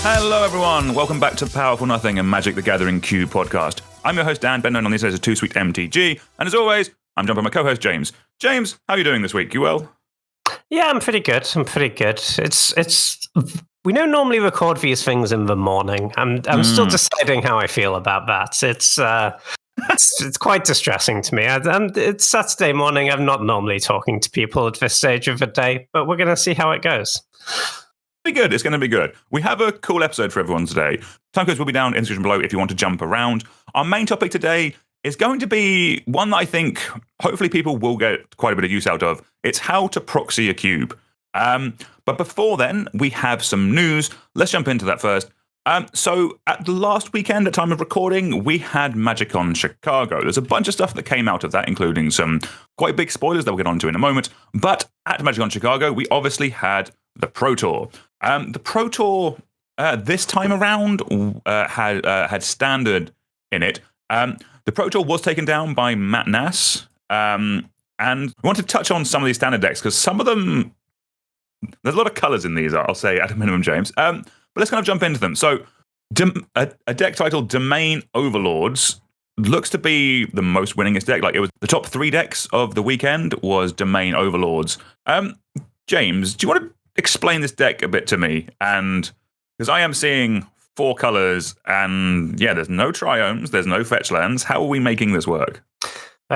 Hello, everyone. Welcome back to Powerful Nothing and Magic the Gathering Cube podcast. I'm your host, Dan, better known on these days as Too Sweet MTG. And as always, I'm joined by my co-host, James. James, how are you doing this week? You well? Yeah, I'm pretty good. We don't normally record these things in the morning. I'm still deciding how I feel about that. It's quite distressing to me. It's Saturday morning. I'm not normally talking to people at this stage of the day, but we're going to see how it goes. Be good. It's going to be good. We have a cool episode for everyone today. Time codes will be down in the description below if you want to jump around. Our main topic today is going to be one that I think hopefully people will get quite a bit of use out of. It's how to proxy a cube. But before then, we have some news. Let's jump into that first. So at the last weekend, at time of recording, we had Magiccon Chicago. There's a bunch of stuff that came out of that, including some quite big spoilers that we'll get onto in a moment. But at Magiccon Chicago, we obviously had the Pro Tour. The Pro Tour this time around had standard in it. The Pro Tour was taken down by Matt Nass. And we want to touch on some of these standard decks because some of them, there's a lot of colors in these, I'll say at a minimum, James. But let's kind of jump into them. So a deck titled Domain Overlords looks to be the most winningest deck. Like, it was the top 3 decks of the weekend was Domain Overlords. James, do you want to explain this deck a bit to me? And because I am seeing 4 colors and yeah, there's no triomes, there's no fetch lands. How are we making this work?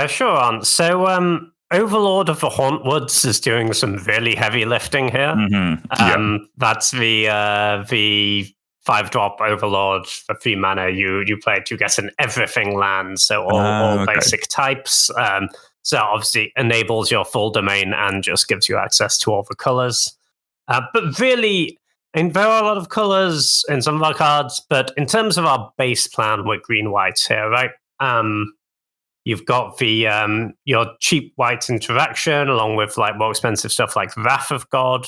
Sure, Aunt. So Overlord of the Hauntwoods is doing some really heavy lifting here. That's the 5-drop Overlord for 3 mana. You play it to get an everything land, so all basic types. So that obviously enables your full domain and just gives you access to all the colors. But really, and there are a lot of colors in some of our cards, but in terms of our base plan, we're green-white here, right? You've got the your cheap white interaction, along with like more expensive stuff like Wrath of God.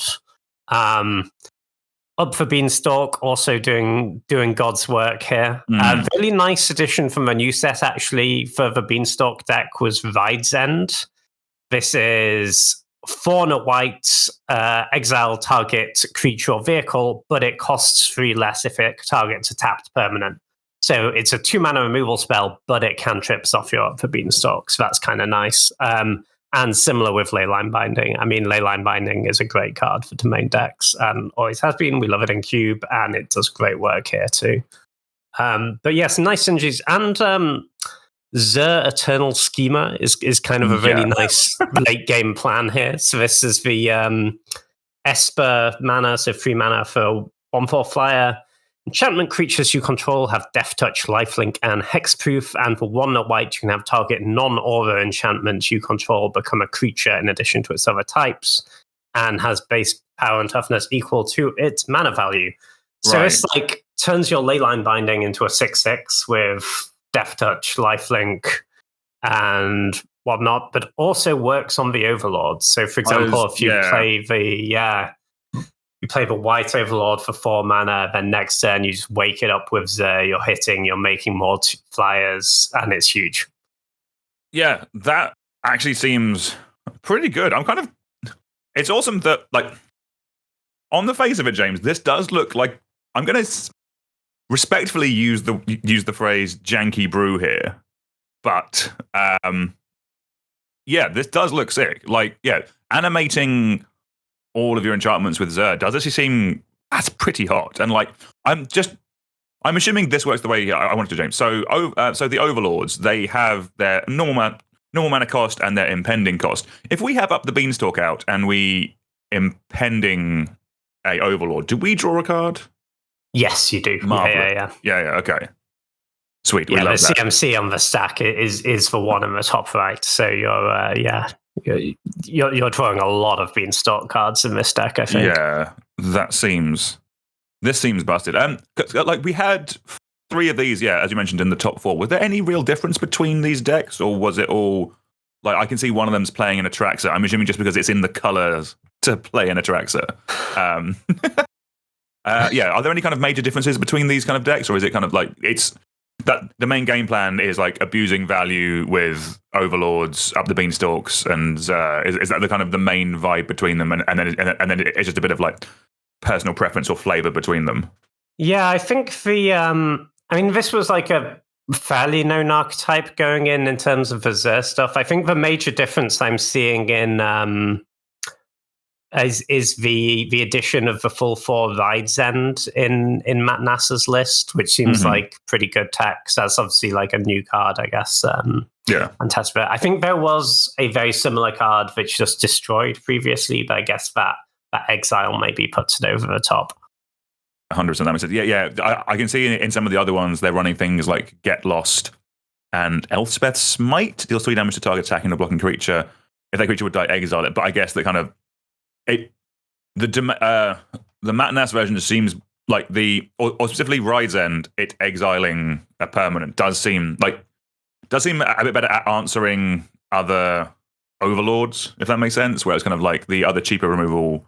Up for Beanstalk, also doing God's work here. Really nice addition from a new set, actually, for the Beanstalk deck was Ride's End. This is 4 white, exile target creature or vehicle, but it costs 3 less if it targets a tapped permanent. So it's a 2-mana removal spell, but it cantrips off your for Beanstalk. So that's kind of nice. And similar with Leyline Binding. I mean, Leyline Binding is a great card for domain decks and always has been. We love it in Cube, and it does great work here too. But yes, nice synergies. And Zur Eternal Schema is kind of a really nice late game plan here. So this is the Esper mana, so 3 mana for 1/4 flyer. Enchantment creatures you control have Death Touch, Lifelink, and Hexproof, and for 1 white, you can have target non-aura enchantment you control become a creature in addition to its other types, and has base power and toughness equal to its mana value. So it's like turns your Leyline Binding into a 6/6 with Death Touch, Lifelink, and whatnot, but also works on the Overlords. So, for example, if you play the white Overlord for 4 mana, then next turn you just wake it up with Zur, you're hitting, you're making more flyers, and it's huge. Yeah, that actually seems pretty good. It's awesome that, like, on the face of it, James, this does look like, I'm going to respectfully use the phrase janky brew here, but this does look sick. Like, animating all of your enchantments with Zur does actually seem that's pretty hot. And like, I'm assuming this works the way I wanted to, James. So the Overlords, they have their normal mana cost and their impending cost. If we have up the Beanstalk out and we impending a Overlord, do we draw a card? Yes, you do. Yeah, okay. Sweet. Yeah, we love the that. CMC on the stack is the one in the top right. So you're drawing a lot of Beanstalk cards in this deck, I think. Yeah, this seems busted. Like, we had 3 of these, as you mentioned, in the top 4. Was there any real difference between these decks, or was it all like I can see one of them's playing an Atraxa? I'm assuming just because it's in the colors to play an Atraxa. Are there any kind of major differences between these kind of decks, or is it kind of like it's that the main game plan is like abusing value with Overlords up the Beanstalks, and is that the kind of the main vibe between them, and then it's just a bit of like personal preference or flavor between them? Yeah, I think this was like a fairly known archetype going in terms of Azure stuff. I think the major difference I'm seeing in is the addition of the full 4 Rides End in Matt Nasser's list, which seems like pretty good tech. So that's obviously like a new card, I guess. And test it. I think there was a very similar card which just destroyed previously, but I guess that exile maybe puts it over the top. 100%. That makes sense. I can see in some of the other ones they're running things like Get Lost and Elspeth's Smite deals 3 damage to target attacking or blocking creature. If that creature would die, exile it. But I guess that kind of the Matt Nass version seems like or specifically Ride's End, it exiling a permanent does seem a bit better at answering other overlords, if that makes sense. Whereas kind of like the other cheaper removal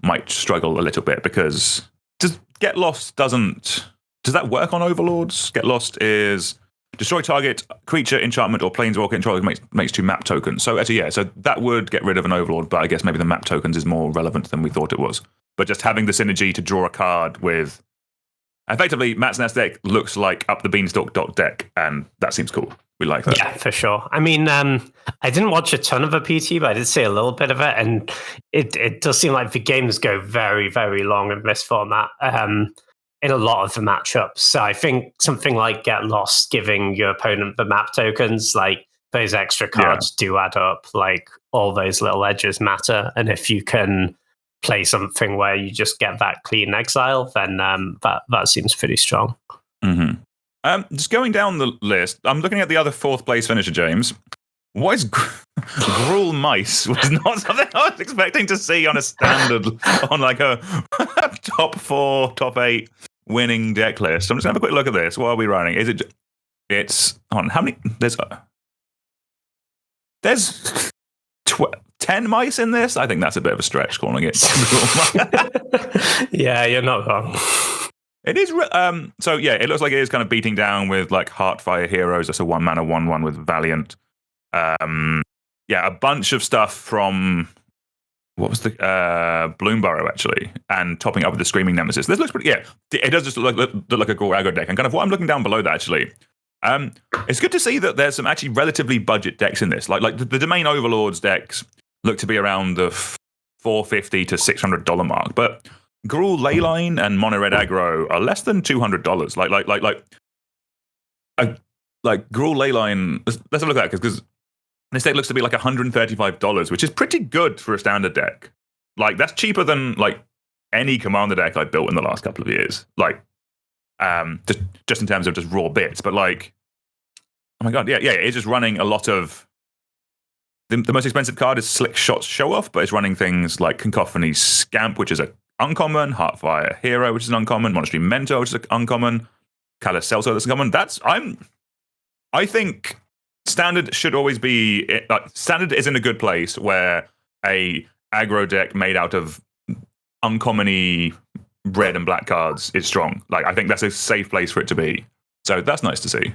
might struggle a little bit because does that work on overlords? Get Lost is destroy target creature, enchantment, or planeswalker controller makes 2 map tokens. So actually, so that would get rid of an overlord, but I guess maybe the map tokens is more relevant than we thought it was. But just having the synergy to draw a card with effectively Matt's Nest deck looks like up the beanstalk deck, and that seems cool. We like that. Yeah, for sure. I mean, I didn't watch a ton of the PT, but I did see a little bit of it, and it does seem like the games go very, very long in this format in a lot of the matchups. So I think something like Get Lost, giving your opponent the map tokens, like those extra cards do add up. Like all those little edges matter, and if you can play something where you just get that clean exile, then that seems pretty strong. Mm-hmm. Just going down the list, I'm looking at the other 4th place finisher, James. What is Gruul Mice? Was not something I was expecting to see on a standard, on like a top 4, top 8 winning deck list. I'm just going to have a quick look at this. What are we running? It's on how many? There's 10 mice in this? I think that's a bit of a stretch calling it. Yeah, you're not wrong. It is. So yeah, it looks like it is kind of beating down with like Heartfire Heroes. That's a 1-mana 1/1 with Valiant. A bunch of stuff from what was the Bloomburrow actually, and topping up with the Screaming Nemesis. This looks pretty. Yeah, it does just look like a Gruul aggro deck. And kind of what I'm looking down below that actually. It's good to see that there's some actually relatively budget decks in this. Like the Domain Overlords decks look to be around the $450 to $600 mark, but Gruul Leyline and Mono Red Aggro are less than $200. Like Gruul Leyline. Let's have a look at that because this deck looks to be like $135, which is pretty good for a standard deck. Like that's cheaper than like any commander deck I've built in the last couple of years. Like just in terms of just raw bits, but like, oh my god, yeah, it's just running a lot of. The most expensive card is Slick Shots Show Off, but it's running things like Cacophony Scamp, which is a uncommon, Heartfire Hero, which is an uncommon, Monastery Mentor, which is an uncommon, Callous Celso, that's uncommon. I think standard should always be standard is in a good place where a aggro deck made out of uncommon-y red and black cards is strong. Like I think that's a safe place for it to be. So that's nice to see.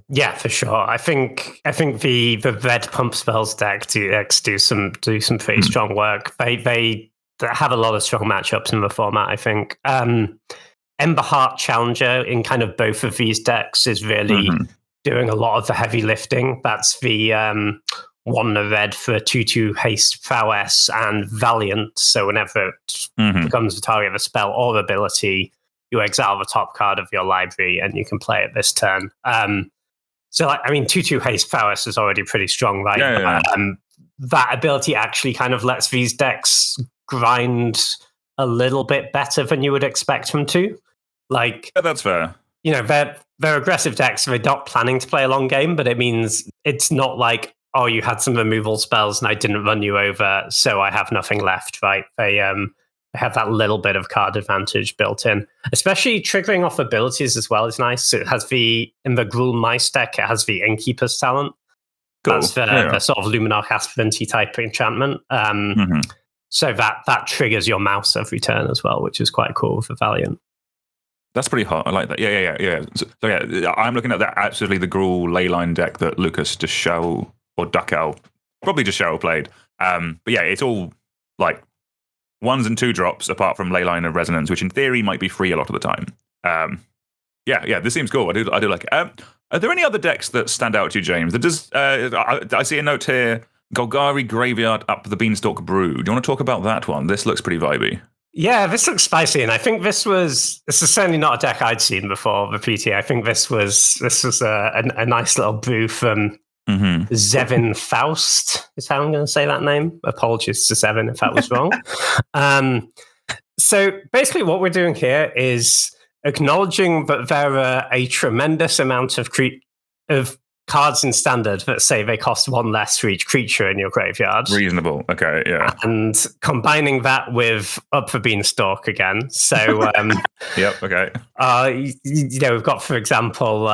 Yeah, for sure. I think the red pump spells deck do some pretty strong work. They have a lot of strong matchups in the format, I think. Ember Heart Challenger in kind of both of these decks is really doing a lot of the heavy lifting. That's the 1 red for 2/2 haste prowess and Valiant. So whenever it becomes the target of a spell or ability, you exile the top card of your library and you can play it this turn. So, 2/2 haste prowess is already pretty strong, right? Yeah. That ability actually kind of lets these decks grind a little bit better than you would expect them to. Like, yeah, that's fair. You know, they're aggressive decks. So they're not planning to play a long game, but it means it's not like, oh, you had some removal spells and I didn't run you over, so I have nothing left, right? They have that little bit of card advantage built in. Especially triggering off abilities as well is nice. It has in the Gruul Mice deck, it has the Innkeeper's Talent. Cool. That's the sort of Luminarch Aspirant type enchantment. So that triggers your mouse every turn as well, which is quite cool for Valiant. That's pretty hot. I like that. Yeah. So I'm looking at that. Absolutely, the Gruul Leyline deck that Lucas Deschaux or Duckow, probably Deschaux played. But yeah, it's all like 1s and 2 drops, apart from Leyline and Resonance, which in theory might be free a lot of the time. Yeah, this seems cool. I do like it. Are there any other decks that stand out to you, James? I see a note here: Golgari Graveyard Up the Beanstalk Brew. Do you want to talk about that one? This looks pretty vibey. Yeah, this looks spicy, and I think this is certainly not a deck I'd seen before. The PT. I think this was a nice little brew from Zevin Faust. Is how I'm going to say that name. Apologies to Zevin if that was wrong. So basically, what we're doing here is acknowledging that there are a tremendous amount of cards in Standard that say they cost 1 less for each creature in your graveyard. Reasonable. Okay, yeah. And combining that with Up the Beanstalk again. So, yep, okay. We've got, for example,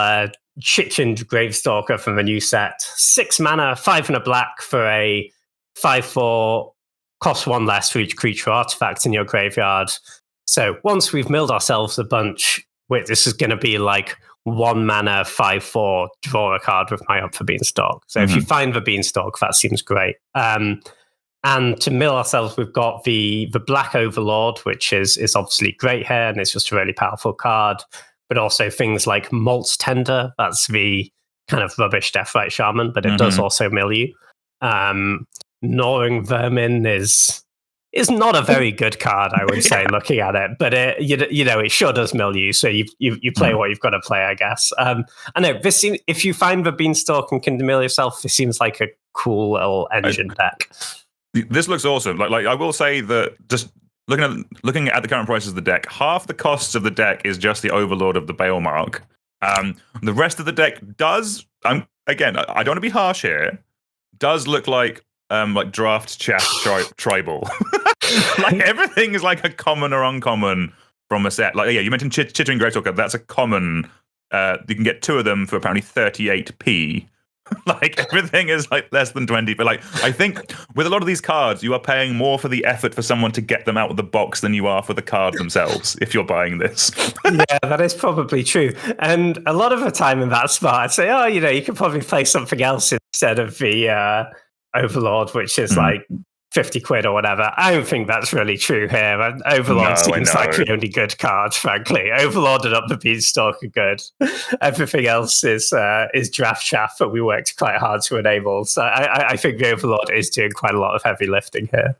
Chichened Gravestalker from the new set. 6 mana, 5 and a black for a 5/4, cost 1 less for each creature artifact in your graveyard. So once we've milled ourselves a bunch, this is going to be like 1 mana, 5/4, draw a card with my Up for Beanstalk. So if you find the Beanstalk, that seems great. And to mill ourselves, we've got the Black Overlord, which is obviously great here, and it's just a really powerful card. But also things like Malt's Tender, that's the kind of rubbish Deathrite Shaman, but it does also mill you. Gnawing Vermin is not a very good card, I would say, looking at it. But it sure does mill you. So you play what you've got to play, I guess. I know if you find the Beanstalk and can mill yourself, this seems like a cool little engine deck. This looks awesome. Like I will say that just looking at the current prices of the deck, half the costs of the deck is just the Overlord of the Balemark. The rest of the deck does. Again, I don't want to be harsh here. Does look like draft chat tribal. Like everything is like a common or uncommon from a set. Like you mentioned Chittering Gravestalker. That's a common. You can get 2 of them for apparently 38p. Like everything is like less than 20. But like I think with a lot of these cards, you are paying more for the effort for someone to get them out of the box than you are for the cards themselves. If you're buying this, yeah, that is probably true. And a lot of the time in that spot, I'd say, you could probably play something else instead of the Overlord, which is like 50 quid or whatever. I don't think that's really true here. And Overlord seems like the only good card, frankly. Overlord and Up the Beanstalk are good. Everything else is draft chaff that we worked quite hard to enable. So I think the Overlord is doing quite a lot of heavy lifting here.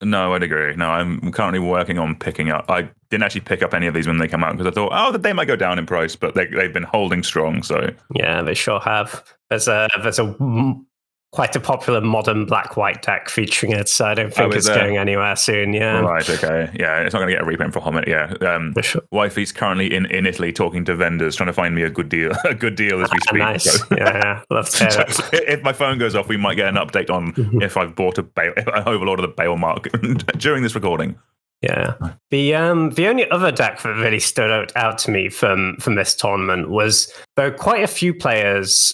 No, I'd agree. No, I'm currently working on picking up. I didn't actually pick up any of these when they come out because I thought, they might go down in price, but they've been holding strong. So yeah, they sure have. There's quite a popular modern black-white deck featuring it, so I don't think it's going anywhere soon. Yeah, right. Okay. Yeah, it's not going to get a reprint for Homet. Yeah, sure. Wifey's currently in Italy talking to vendors, trying to find me a good deal. A good deal as we speak. Nice. So. Yeah, love to hear it. If my phone goes off, we might get an update on if I've bought an Overlord of the Balemark during this recording. Yeah. The only other deck that really stood out to me from this tournament was there were quite a few players.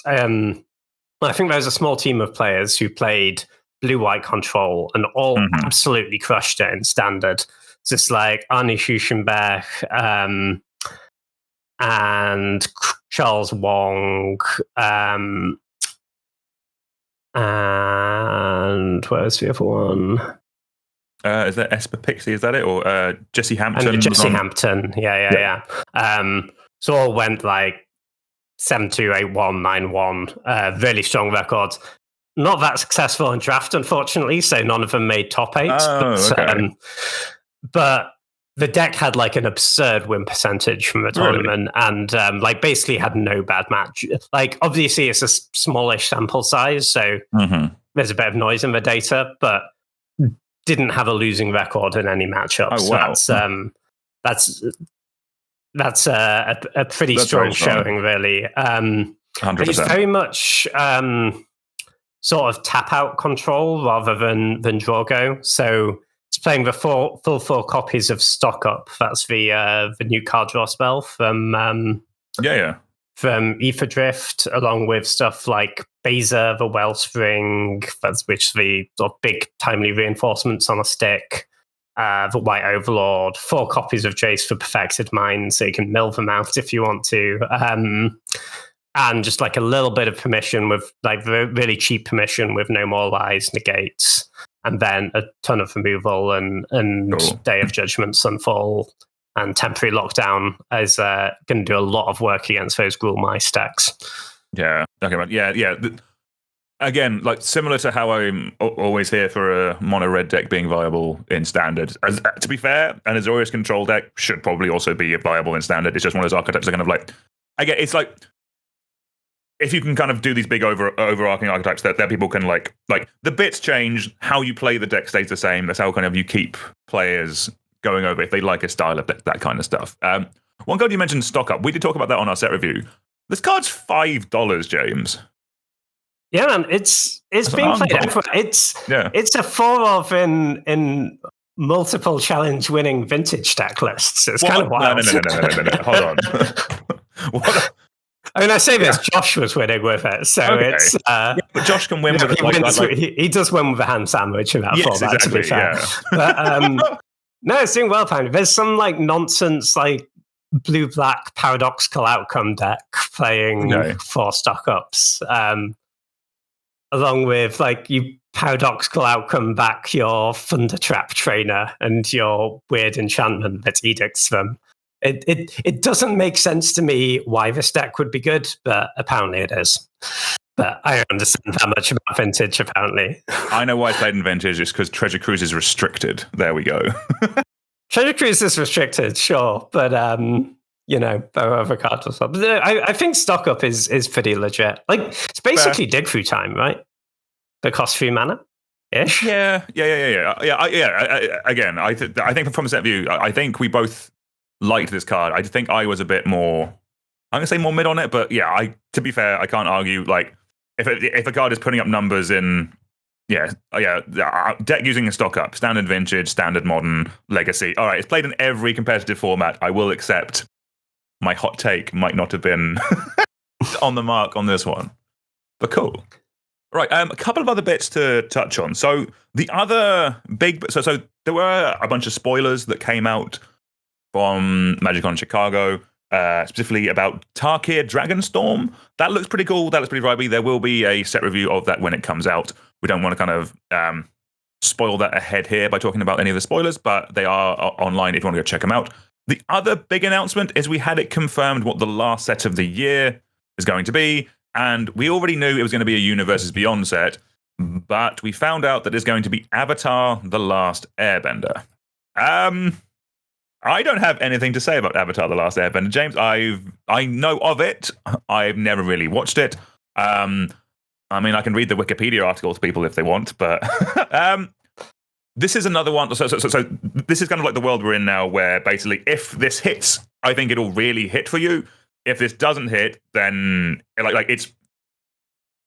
I think there was a small team of players who played blue-white control and all absolutely crushed it in Standard. Just like Arnie Schuschenberg and Charles Wong and where was the other one? Is that Esper Pixie? Is that it? Or Jesse Hampton? And Jesse Hampton. Yeah. So all went like 7-2, 8-1, 9-1. Really strong records. Not that successful in draft, unfortunately, so none of them made top 8. But the deck had like an absurd win percentage from the tournament and basically had no bad match. Like, obviously, it's a smallish sample size, so there's a bit of noise in the data, but didn't have a losing record in any matchups. Oh, wow. So that's a pretty strong showing, really. 100%. It's very much sort of tap out control rather than draw go. So it's playing the full 4 copies of Stock Up. That's the new card draw spell from Aetherdrift, along with stuff like Baza, the Wellspring, which the big timely reinforcements on a stick. The White Overlord, 4 copies of Jace for Perfected Mind, so you can mill them out if you want to. And just like a little bit of permission with like really cheap permission with No More Lies, negates. and then a ton of removal and Cool. Day of Judgment, Sunfall, and Temporary Lockdown is going to do a lot of work against those Gruul Mice decks. Yeah. Okay. Right. Yeah. Again, like similar to how I'm always here for a mono red deck being viable in standard. To be fair, an Azorius control deck should probably also be viable in standard. It's just one of those archetypes that kind of like, again, it's like if you can kind of do these big overarching archetypes that people can like the bits change, how you play the deck stays the same. That's how kind of you keep players going over if they like a style of that kind of stuff. One card you mentioned, Stock Up. We did talk about that on our set review. This card's $5, James. Yeah, man, it's being played everywhere. It's a 4-of in multiple challenge winning vintage deck lists. It's kind of wild. No. Hold on. What? I mean, I say this, Josh was winning with it, so okay. It's... but Josh can win with it. He does win with a ham sandwich in that format, exactly, to be fair. Yeah. But, no, it's doing well, apparently. There's some like nonsense, like blue-black paradoxical outcome deck playing 4 stock-ups. Along with like you paradoxical outcome back your Thundertrap trainer and your weird enchantment that edicts them. It doesn't make sense to me why this deck would be good, but apparently it is. But I don't understand that much about vintage, apparently. I know why I played in vintage. It's because Treasure Cruise is restricted. There we go. Treasure Cruise is restricted, sure, but there are other cards or something. I think Stock Up is pretty legit. Like it's basically dig through time, right? That costs 3 mana ish. Yeah. Again, I think from a set view, I think we both liked this card. I think I was a bit more. I'm gonna say more mid on it, but yeah. To be fair, I can't argue. Like if a card is putting up numbers in. Deck using a Stock Up, standard vintage, standard modern, legacy. All right, it's played in every competitive format. I will accept my hot take might not have been on the mark on this one, but cool. Right, a couple of other bits to touch on. So the other big, so there were a bunch of spoilers that came out from Magiccon Chicago, specifically about Tarkir Dragonstorm. That looks pretty cool. That looks pretty vibey. There will be a set review of that when it comes out. We don't want to kind of spoil that ahead here by talking about any of the spoilers, but they are online if you want to go check them out. The other big announcement is we had it confirmed what the last set of the year is going to be, and we already knew it was going to be a Universes Beyond set, but we found out that it's going to be Avatar: The Last Airbender. I don't have anything to say about Avatar: The Last Airbender, James. I know of it. I've never really watched it. I mean, I can read the Wikipedia article to people if they want, but this is another one. So this is kind of like the world we're in now, where basically if this hits, I think it'll really hit for you. If this doesn't hit, then like it's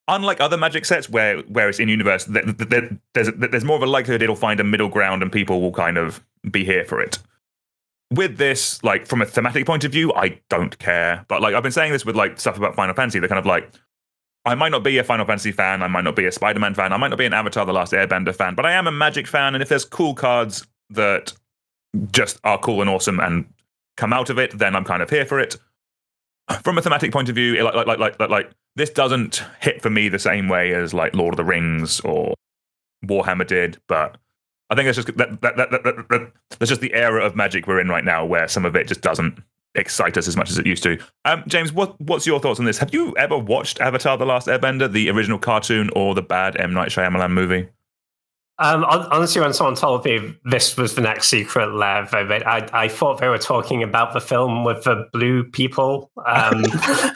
unlike other Magic sets where it's in universe. There's more of a likelihood it'll find a middle ground and people will kind of be here for it. With this, like from a thematic point of view, I don't care. But like I've been saying this with like stuff about Final Fantasy, they're kind of like, I might not be a Final Fantasy fan, I might not be a Spider-Man fan, I might not be an Avatar: The Last Airbender fan, but I am a Magic fan, and if there's cool cards that just are cool and awesome and come out of it, then I'm kind of here for it. From a thematic point of view, like this doesn't hit for me the same way as like Lord of the Rings or Warhammer did, but I think that's just that's just the era of Magic we're in right now, where some of it just doesn't excite us as much as it used to. James, what's your thoughts on this? Have you ever watched Avatar: The Last Airbender, the original cartoon, or the bad M. Night Shyamalan movie? Honestly, when someone told me this was the next Secret Lair, I thought they were talking about the film with the blue people.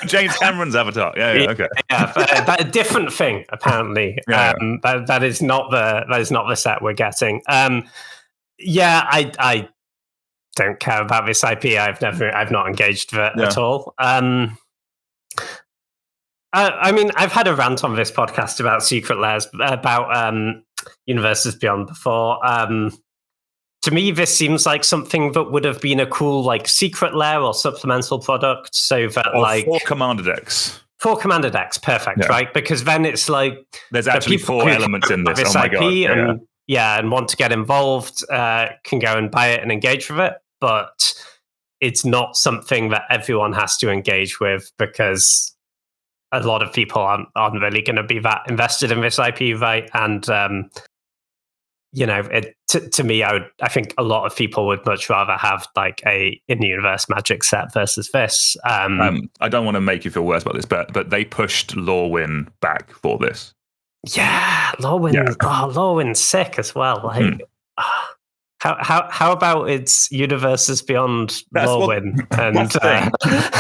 James Cameron's Avatar. Yeah, okay. Yeah, but a different thing apparently. Yeah. That is not the set we're getting. I don't care about this IP. I've not engaged with it at all. I mean, I've had a rant on this podcast about Secret Lairs, about Universes Beyond before. To me, this seems like something that would have been a cool like secret lair or supplemental product. So that like 4 commander decks. 4 commander decks, perfect, right? Because then it's like there's actually 4 elements in this. This oh my IP god! And want to get involved, can go and buy it and engage with it. But it's not something that everyone has to engage with, because a lot of people aren't really going to be that invested in this IP, right? And to me, I think a lot of people would much rather have like a in-universe Magic set versus this. I don't want to make you feel worse about this, but they pushed Lorwyn back for this. Yeah, Lorwyn. Yeah. Oh, Lorwyn's sick as well. Like, how about it's universes beyond Lorwyn?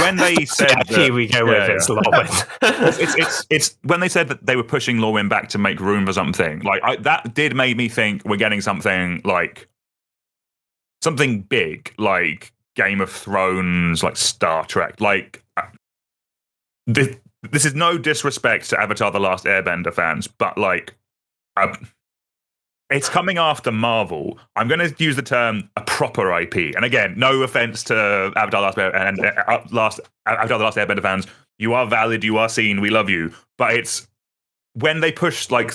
When they said here we go with it's Lorwyn. it's when they said that they were pushing Lorwyn back to make room for something. Like that did make me think we're getting something like something big, like Game of Thrones, like Star Trek. Like this is no disrespect to Avatar: The Last Airbender fans, but like. It's coming after Marvel. I'm going to use the term a proper IP. And again, no offense to Avatar: The Last Airbender fans. You are valid. You are seen. We love you. But it's when they push like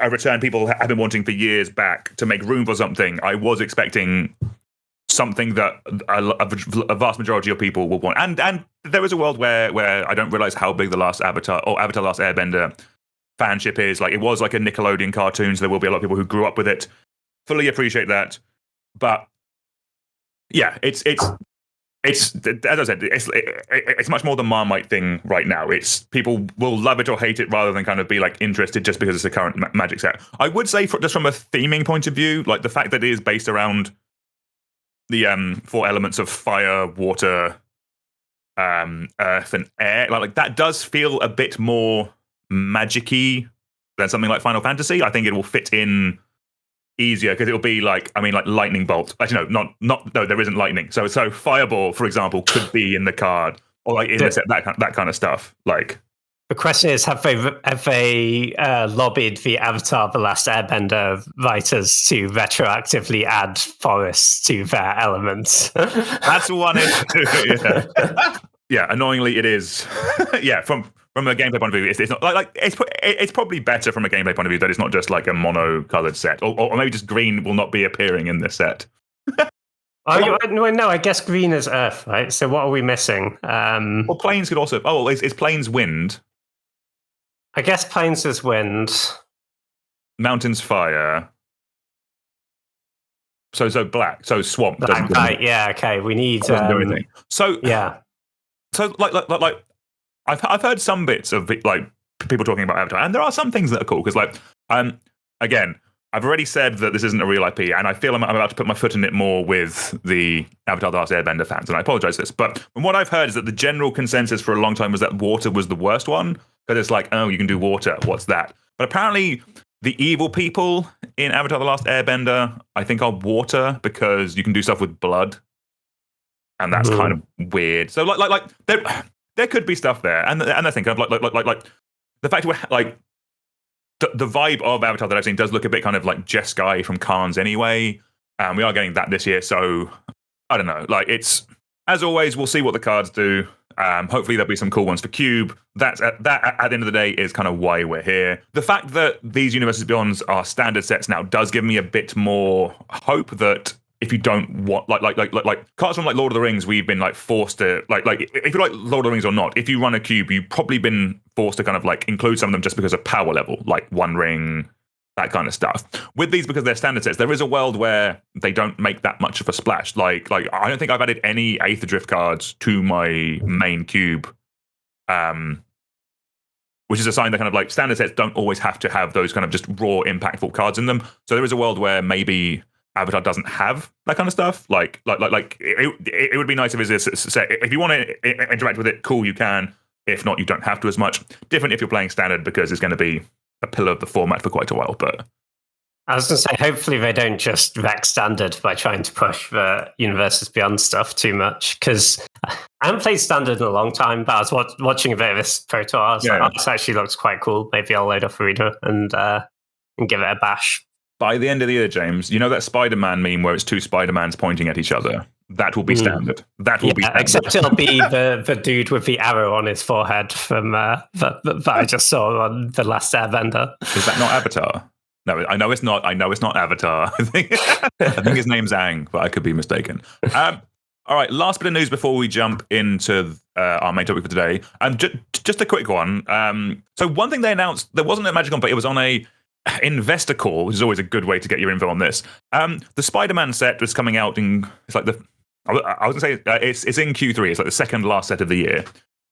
a return people have been wanting for years back to make room for something. I was expecting something that a vast majority of people will want. And there is a world where I don't realize how big the last Avatar or Avatar: The Last Airbender fanship is. Like, it was like a Nickelodeon cartoon, so there will be a lot of people who grew up with it. Fully appreciate that, but yeah, it's as I said, it's much more the Marmite thing right now. It's people will love it or hate it rather than kind of be like interested just because it's a current Magic set. I would say, just from a theming point of view, like the fact that it is based around the 4 elements of fire, water, earth, and air, like that does feel a bit more magic-y than something like Final Fantasy. I think it will fit in easier because it'll be like, I mean, like lightning bolt. Actually, no, there isn't lightning. So fireball, for example, could be in the card or like in the set, that kind of stuff. Like the question is, have they lobbied the Avatar: The Last Airbender writers to retroactively add forests to their elements? That's one issue. Yeah, annoyingly, it is. Yeah, from a gameplay point of view, it's not like it's probably better from a gameplay point of view that it's not just like a mono-colored set, or maybe just green will not be appearing in this set. No, I guess green is earth, right? So what are we missing? Well, plains could also. Oh, is plains wind? I guess plains is wind. Mountains fire. So black. So swamp. Right. Yeah. Okay. We need. Doesn't do anything. So yeah. So like I've heard some bits of like people talking about Avatar, and there are some things that are cool because like again, I've already said that this isn't a real IP, and I feel I'm about to put my foot in it more with the Avatar: The Last Airbender fans, and I apologize for this, but from what I've heard is that the general consensus for a long time was that water was the worst one because it's like, oh, you can do water, what's that? But apparently the evil people in Avatar: The Last Airbender, I think, are water because you can do stuff with blood. And that's kind of weird. So like there could be stuff there, and I think of like the fact where like the vibe of Avatar that I've seen does look a bit kind of like Jeskai from Khans anyway. We are getting that this year, so I don't know. Like it's as always, we'll see what the cards do. Hopefully there'll be some cool ones for Cube. That at the end of the day is kind of why we're here. The fact that these Universes Beyonds are standard sets now does give me a bit more hope that. If you don't want like cards from like Lord of the Rings, we've been like forced to like if you like Lord of the Rings or not, if you run a cube, you've probably been forced to kind of like include some of them just because of power level, like One Ring, that kind of stuff. With these, because they're standard sets, there is a world where they don't make that much of a splash. Like I don't think I've added any Aetherdrift cards to my main cube, which is a sign that kind of like standard sets don't always have to have those kind of just raw impactful cards in them. So there is a world where maybe Avatar doesn't have that kind of stuff. Like it would be nice if it's a set. If you want to interact with it, cool, you can. If not, you don't have to as much. Different if you're playing standard because it's going to be a pillar of the format for quite a while. But I was going to say, hopefully they don't just wreck standard by trying to push the Universes Beyond stuff too much. Because I haven't played standard in a long time, but I was watching a bit of this Pro Tour. I was like, this actually looks quite cool. Maybe I'll load off Arena and give it a bash. By the end of the year, James, you know that Spider-Man meme where it's 2 Spider-Mans pointing at each other? That will be standard. That will be standard. Except it'll be the dude with the arrow on his forehead from that I just saw on The Last Airbender. Is that not Avatar? No, I know it's not. I know it's not Avatar. I think his name's Aang, but I could be mistaken. All right, last bit of news before we jump into our main topic for today. Just a quick one. So one thing they announced, there wasn't a Magiccon, but it was on a investor call, which is always a good way to get your info on this. The Spider-Man set was coming out in, it's like I was going to say, it's in Q3. It's like the second last set of the year.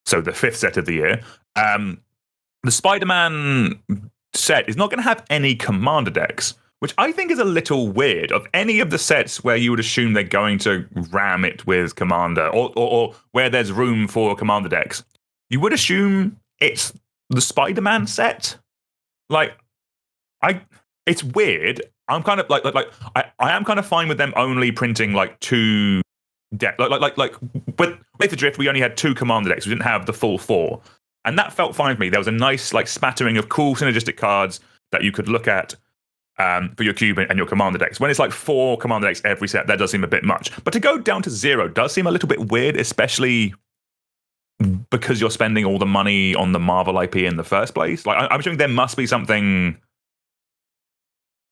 So the fifth set of the year. The Spider-Man set is not going to have any commander decks, which I think is a little weird. Of any of the sets where you would assume they're going to ram it with commander, or where there's room for commander decks, you would assume it's the Spider-Man set. Like, it's weird. I'm kind of like I am kind of fine with them only printing like two decks. Like with Aetherdrift, we only had two commander decks. We didn't have the full four, and that felt fine for me. There was a nice like spattering of cool synergistic cards that you could look at for your cube and your commander decks. When it's like 4 commander decks every set, that does seem a bit much. But to go down to 0 does seem a little bit weird, especially because you're spending all the money on the Marvel IP in the first place. Like, I'm assuming there must be something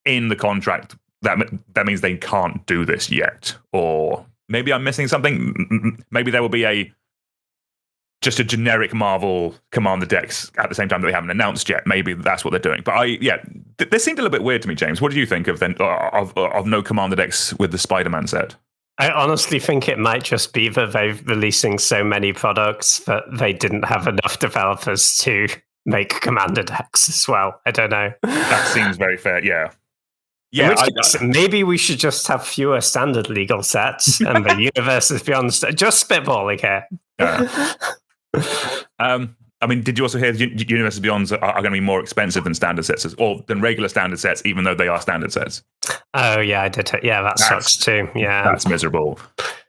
in the contract that means they can't do this yet. Or maybe I'm missing something. Maybe there will be just a generic Marvel commander decks at the same time that they haven't announced yet. Maybe that's what they're doing. But this seemed a little bit weird to me, James. What do you think of no commander decks with the Spider-Man set? I honestly think it might just be that they're releasing so many products that they didn't have enough developers to make commander decks as well. I don't know. That seems very fair, yeah. Yeah, maybe we should just have fewer standard legal sets and the universes beyond. Just spitballing here. I mean, did you also hear universes beyond are going to be more expensive than standard sets, or than regular standard sets, even though they are standard sets? Oh yeah, I did. Yeah, that sucks too. Yeah, that's miserable.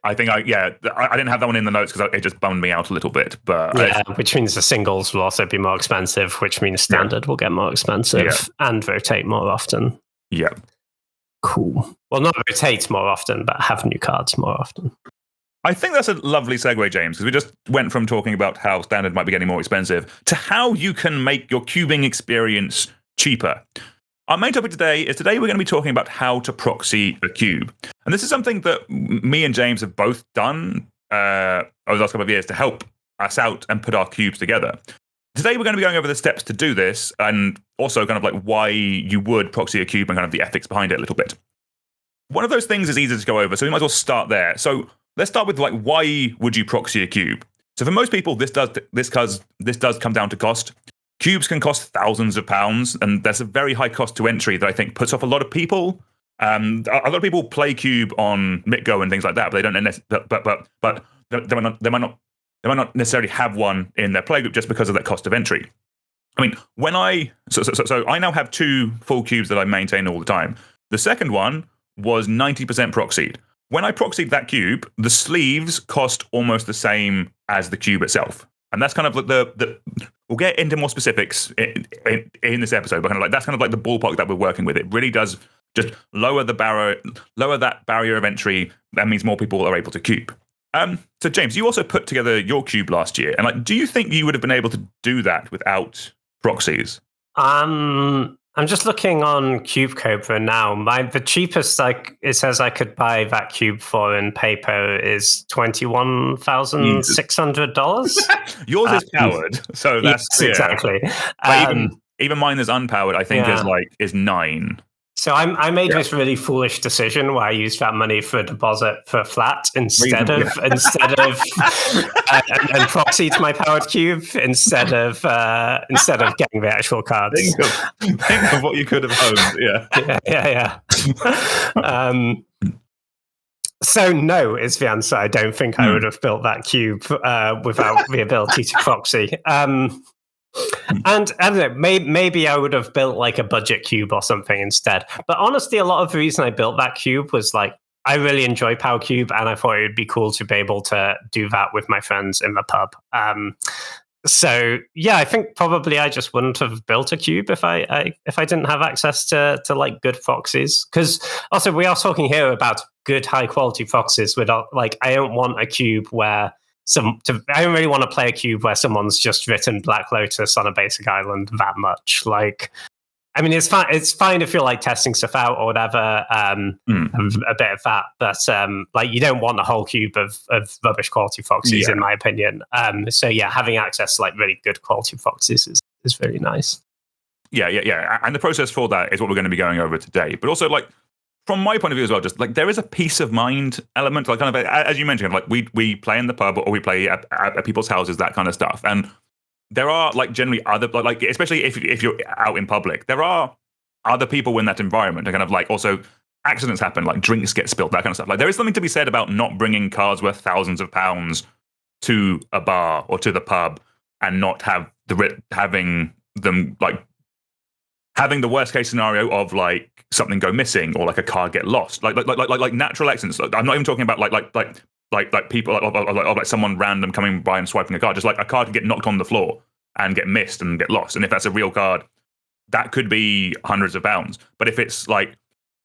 I think I didn't have that one in the notes because it just bummed me out a little bit. But yeah, which means the singles will also be more expensive, which means standard will get more expensive and rotate more often. Yeah. Cool. Well, not rotate more often, but have new cards more often. I think that's a lovely segue, James, because we just went from talking about how standard might be getting more expensive to how you can make your cubing experience cheaper. Our main topic today we're going to be talking about how to proxy a cube. And this is something that me and James have both done over the last couple of years to help us out and put our cubes together. Today, we're going to be going over the steps to do this and also kind of like why you would proxy a cube and kind of the ethics behind it a little bit. One of those things is easy to go over, so we might as well start there. So let's start with like, why would you proxy a cube? So for most people, this does come down to cost. Cubes can cost thousands of pounds, and there's a very high cost to entry that I think puts off a lot of people. A lot of people play cube on MitGo and things like that, but they don't. But they might not necessarily have one in their playgroup just because of that cost of entry. I mean, so I now have 2 full cubes that I maintain all the time. The second one was 90% proxied. When I proxied that cube, the sleeves cost almost the same as the cube itself. And that's kind of like we'll get into more specifics in this episode, but kind of like that's kind of like the ballpark that we're working with. It really does just lower that barrier of entry. That means more people are able to cube. So James, you also put together your cube last year, and like, do you think you would have been able to do that without proxies? I'm just looking on Cube Cobra now. The cheapest it says I could buy that cube for in paper is $21,600. Yours is powered, so that's yes, exactly. Even mine is unpowered. I think is 9. So I made this really foolish decision where I used that money for a deposit for a flat instead of and proxied my powered cube instead of getting the actual cards. Think of what you could have owned. Yeah. So no is the answer. I don't think I would have built that cube without the ability to proxy. And I don't know, maybe I would have built like a budget cube or something instead. But honestly, a lot of the reason I built that cube was like, I really enjoy Power Cube, and I thought it would be cool to be able to do that with my friends in the pub. So yeah, I think probably I just wouldn't have built a cube if I didn't have access to like good proxies. Because also we are talking here about good high quality proxies. Without like, I don't want a cube where I don't really want to play a cube where someone's just written Black Lotus on a basic island that much. Like, I mean, it's fine. It's fine if you're like testing stuff out or whatever, a bit of that. But like, you don't want a whole cube of rubbish quality proxies, in my opinion. So yeah, having access to like really good quality proxies is really nice. Yeah. And the process for that is what we're going to be going over today. But also, like, from my point of view as well, just like there is a peace of mind element, like kind of as you mentioned, like we play in the pub or we play at people's houses, that kind of stuff. And there are like generally other, like especially if you're out in public, there are other people in that environment, and kind of like also accidents happen, like drinks get spilled, that kind of stuff. Like there is something to be said about not bringing cards worth thousands of pounds to a bar or to the pub and not having the worst case scenario of like something go missing or like a card get lost, like natural accidents. I'm not even talking about like people like someone random coming by and swiping a card. Just like a card can get knocked on the floor and get missed and get lost. And if that's a real card, that could be hundreds of pounds. But if it's like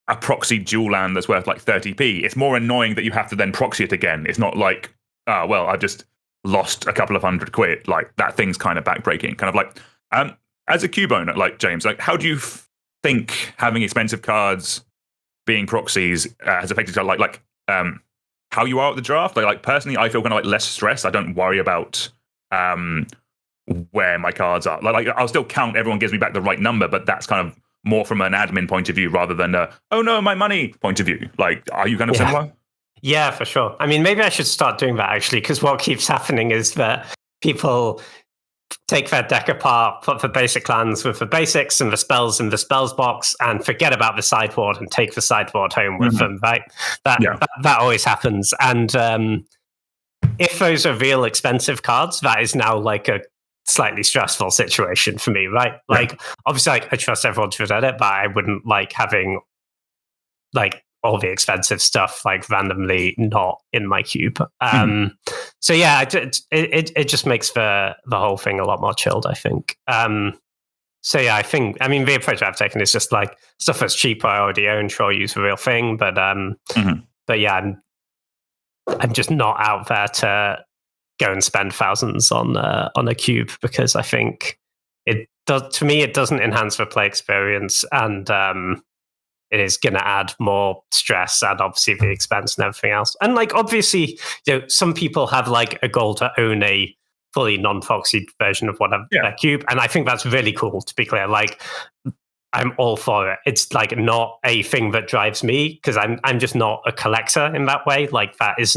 a proxy dual land that's worth like 30p, it's more annoying that you have to then proxy it again. It's not like, well, I've just lost a couple of £100. Like that thing's kind of backbreaking. Kind of like, as a cube owner, like James, like how do you think having expensive cards being proxies has affected how you are at the draft? Like personally, I feel kind of like less stressed. I don't worry about where my cards are. Like I'll still count. Everyone gives me back the right number, but that's kind of more from an admin point of view rather than oh no, my money point of view. Like, are you kind of similar? Yeah, for sure. I mean, maybe I should start doing that actually, because what keeps happening is that people take their deck apart, put the basic lands with the basics and the spells in the spells box, and forget about the sideboard and take the sideboard home with them. Right? That always happens. And if those are real expensive cards, that is now like a slightly stressful situation for me, right? Like, obviously, I trust everyone to edit, but I wouldn't like having like all the expensive stuff like randomly not in my cube. So yeah, it just makes the whole thing a lot more chilled, I think. So yeah, I mean the approach I've taken is just like stuff that's cheap I already own, sure, use the real thing, but yeah, I'm just not out there to go and spend thousands on a cube, because I think it does, to me, it doesn't enhance the play experience, and it is going to add more stress and obviously the expense and everything else. And like, obviously, some people have like a goal to own a fully non-proxied version of whatever their cube. And I think that's really cool, to be clear. Like, I'm all for it. It's like not a thing that drives me, because I'm just not a collector in that way. Like that's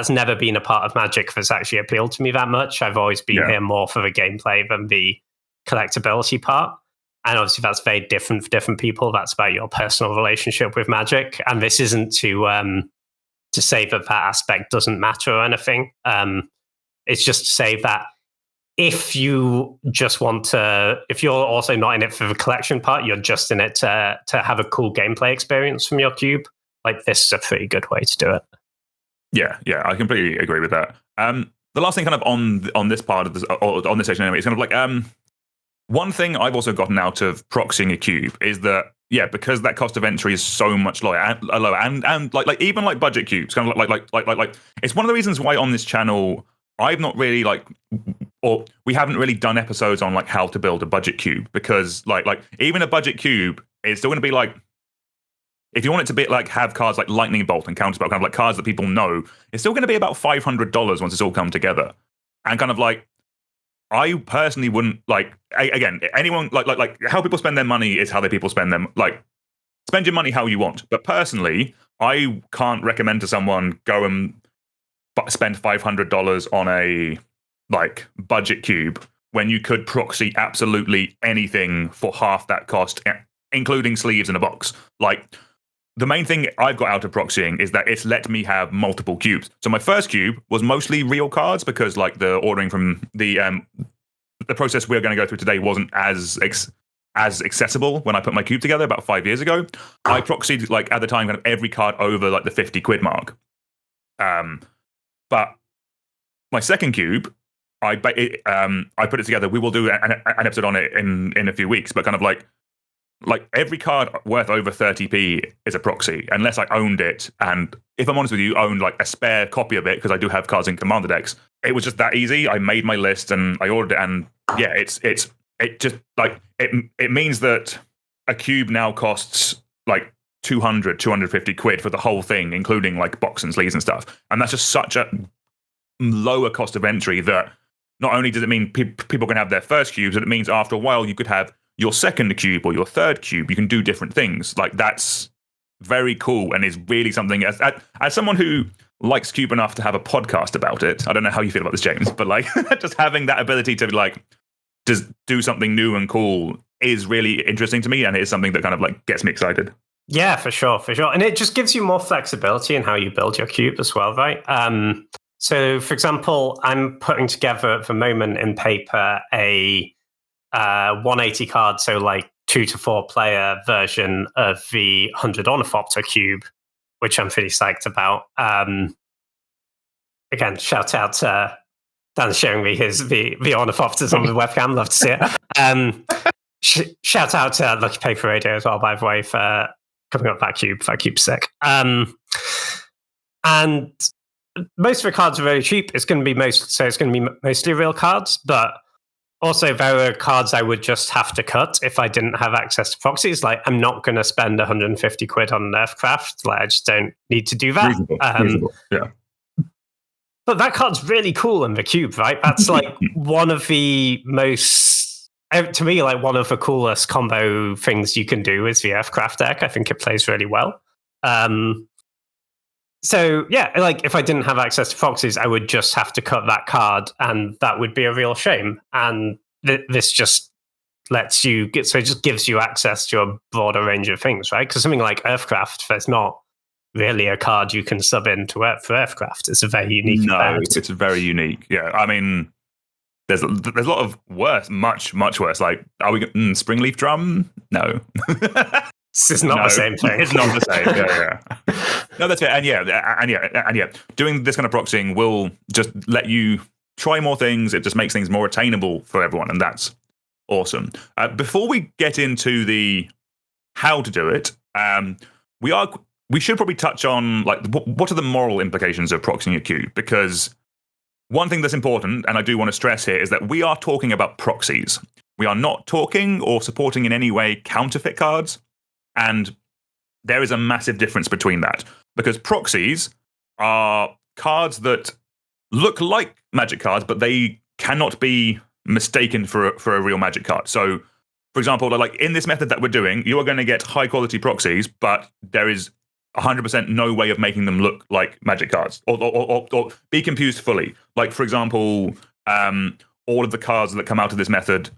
never been a part of Magic that's actually appealed to me that much. I've always been here more for the gameplay than the collectability part. And obviously that's very different for different people. That's about your personal relationship with Magic. And this isn't to say that aspect doesn't matter or anything. It's just to say that if you just want to, if you're also not in it for the collection part, you're just in it to have a cool gameplay experience from your cube, like this is a pretty good way to do it. Yeah, I completely agree with that. The last thing kind of on this part of this, or on this section anyway, is kind of like, one thing I've also gotten out of proxying a cube is that, because that cost of entry is so much lower, and like even like budget cubes, kind of like it's one of the reasons why on this channel I've not really or we haven't really done episodes on like how to build a budget cube, because like even a budget cube is still going to be like, if you want it to be like have cards like Lightning Bolt and Counterspell, kind of like cards that people know, it's still going to be about $500 once it's all come together. And kind of like, I personally wouldn't like, again, anyone like how people spend their money is how people spend them. Like, spend your money how you want. But personally, I can't recommend to someone go and spend $500 on a like budget cube when you could proxy absolutely anything for half that cost, including sleeves in a box. Like, the main thing I've got out of proxying is that it's let me have multiple cubes. So my first cube was mostly real cards, because like the ordering from the process we're going to go through today wasn't as accessible when I put my cube together about 5 years ago. I proxied like at the time kind of every card over like the £50 mark. But my second cube, I put it together. We will do an episode on it in a few weeks, but kind of like every card worth over 30p is a proxy, unless I owned it. And if I'm honest with you, owned like a spare copy of it, because I do have cards in Commander decks. It was just that easy. I made my list and I ordered it, and it just like it means that a cube now costs like 250 quid for the whole thing, including like box and sleeves and stuff. And that's just such a lower cost of entry that not only does it mean people can have their first cubes, but it means after a while you could have your second cube or your third cube, you can do different things. Like, that's very cool and is really something, as someone who likes Cube enough to have a podcast about it, I don't know how you feel about this, James, but like just having that ability to like just do something new and cool is really interesting to me, and it is something that kind of like gets me excited. Yeah, for sure. And it just gives you more flexibility in how you build your cube as well, right? So, for example, I'm putting together at the moment in paper a 180 card, so like 2 to 4 player version of the 100 Ornithopter cube, which I'm pretty psyched about. Again, shout out to Dan's showing me the Ornithopters on the webcam. Love to see it. Shout out to Lucky Paper Radio as well, by the way, for coming up that cube. That cube's sick. And most of the cards are very cheap. It's going to be mostly real cards, but also there are cards I would just have to cut if I didn't have access to proxies. Like, I'm not going to spend 150 quid on an Earthcraft. Like, I just don't need to do that. Reasonable. Yeah. But that card's really cool in the cube, right? That's like one of the most, to me, like one of the coolest combo things you can do is the Earthcraft deck. I think it plays really well. So yeah, like if I didn't have access to proxies, I would just have to cut that card, and that would be a real shame. And this just lets you get, so it just gives you access to a broader range of things, right? Because something like Earthcraft, there's not really a card you can sub into for Earthcraft. It's a very unique. No, event. it's very unique. Yeah, I mean, there's a lot of worse, much worse. Like, are we Springleaf Drum? No. This is not the same thing. It's not the same. Yeah. No, that's it. And yeah. Doing this kind of proxying will just let you try more things. It just makes things more attainable for everyone, and that's awesome. Before we get into the how to do it, we should probably touch on like what are the moral implications of proxying a cube, because one thing that's important, and I do want to stress here, is that we are talking about proxies. We are not talking or supporting in any way counterfeit cards. And there is a massive difference between that, because proxies are cards that look like Magic cards, but they cannot be mistaken for a real Magic card. So, for example, like in this method that we're doing, you are going to get high quality proxies, but there is 100% no way of making them look like Magic cards or be confused fully. Like, for example, all of the cards that come out of this method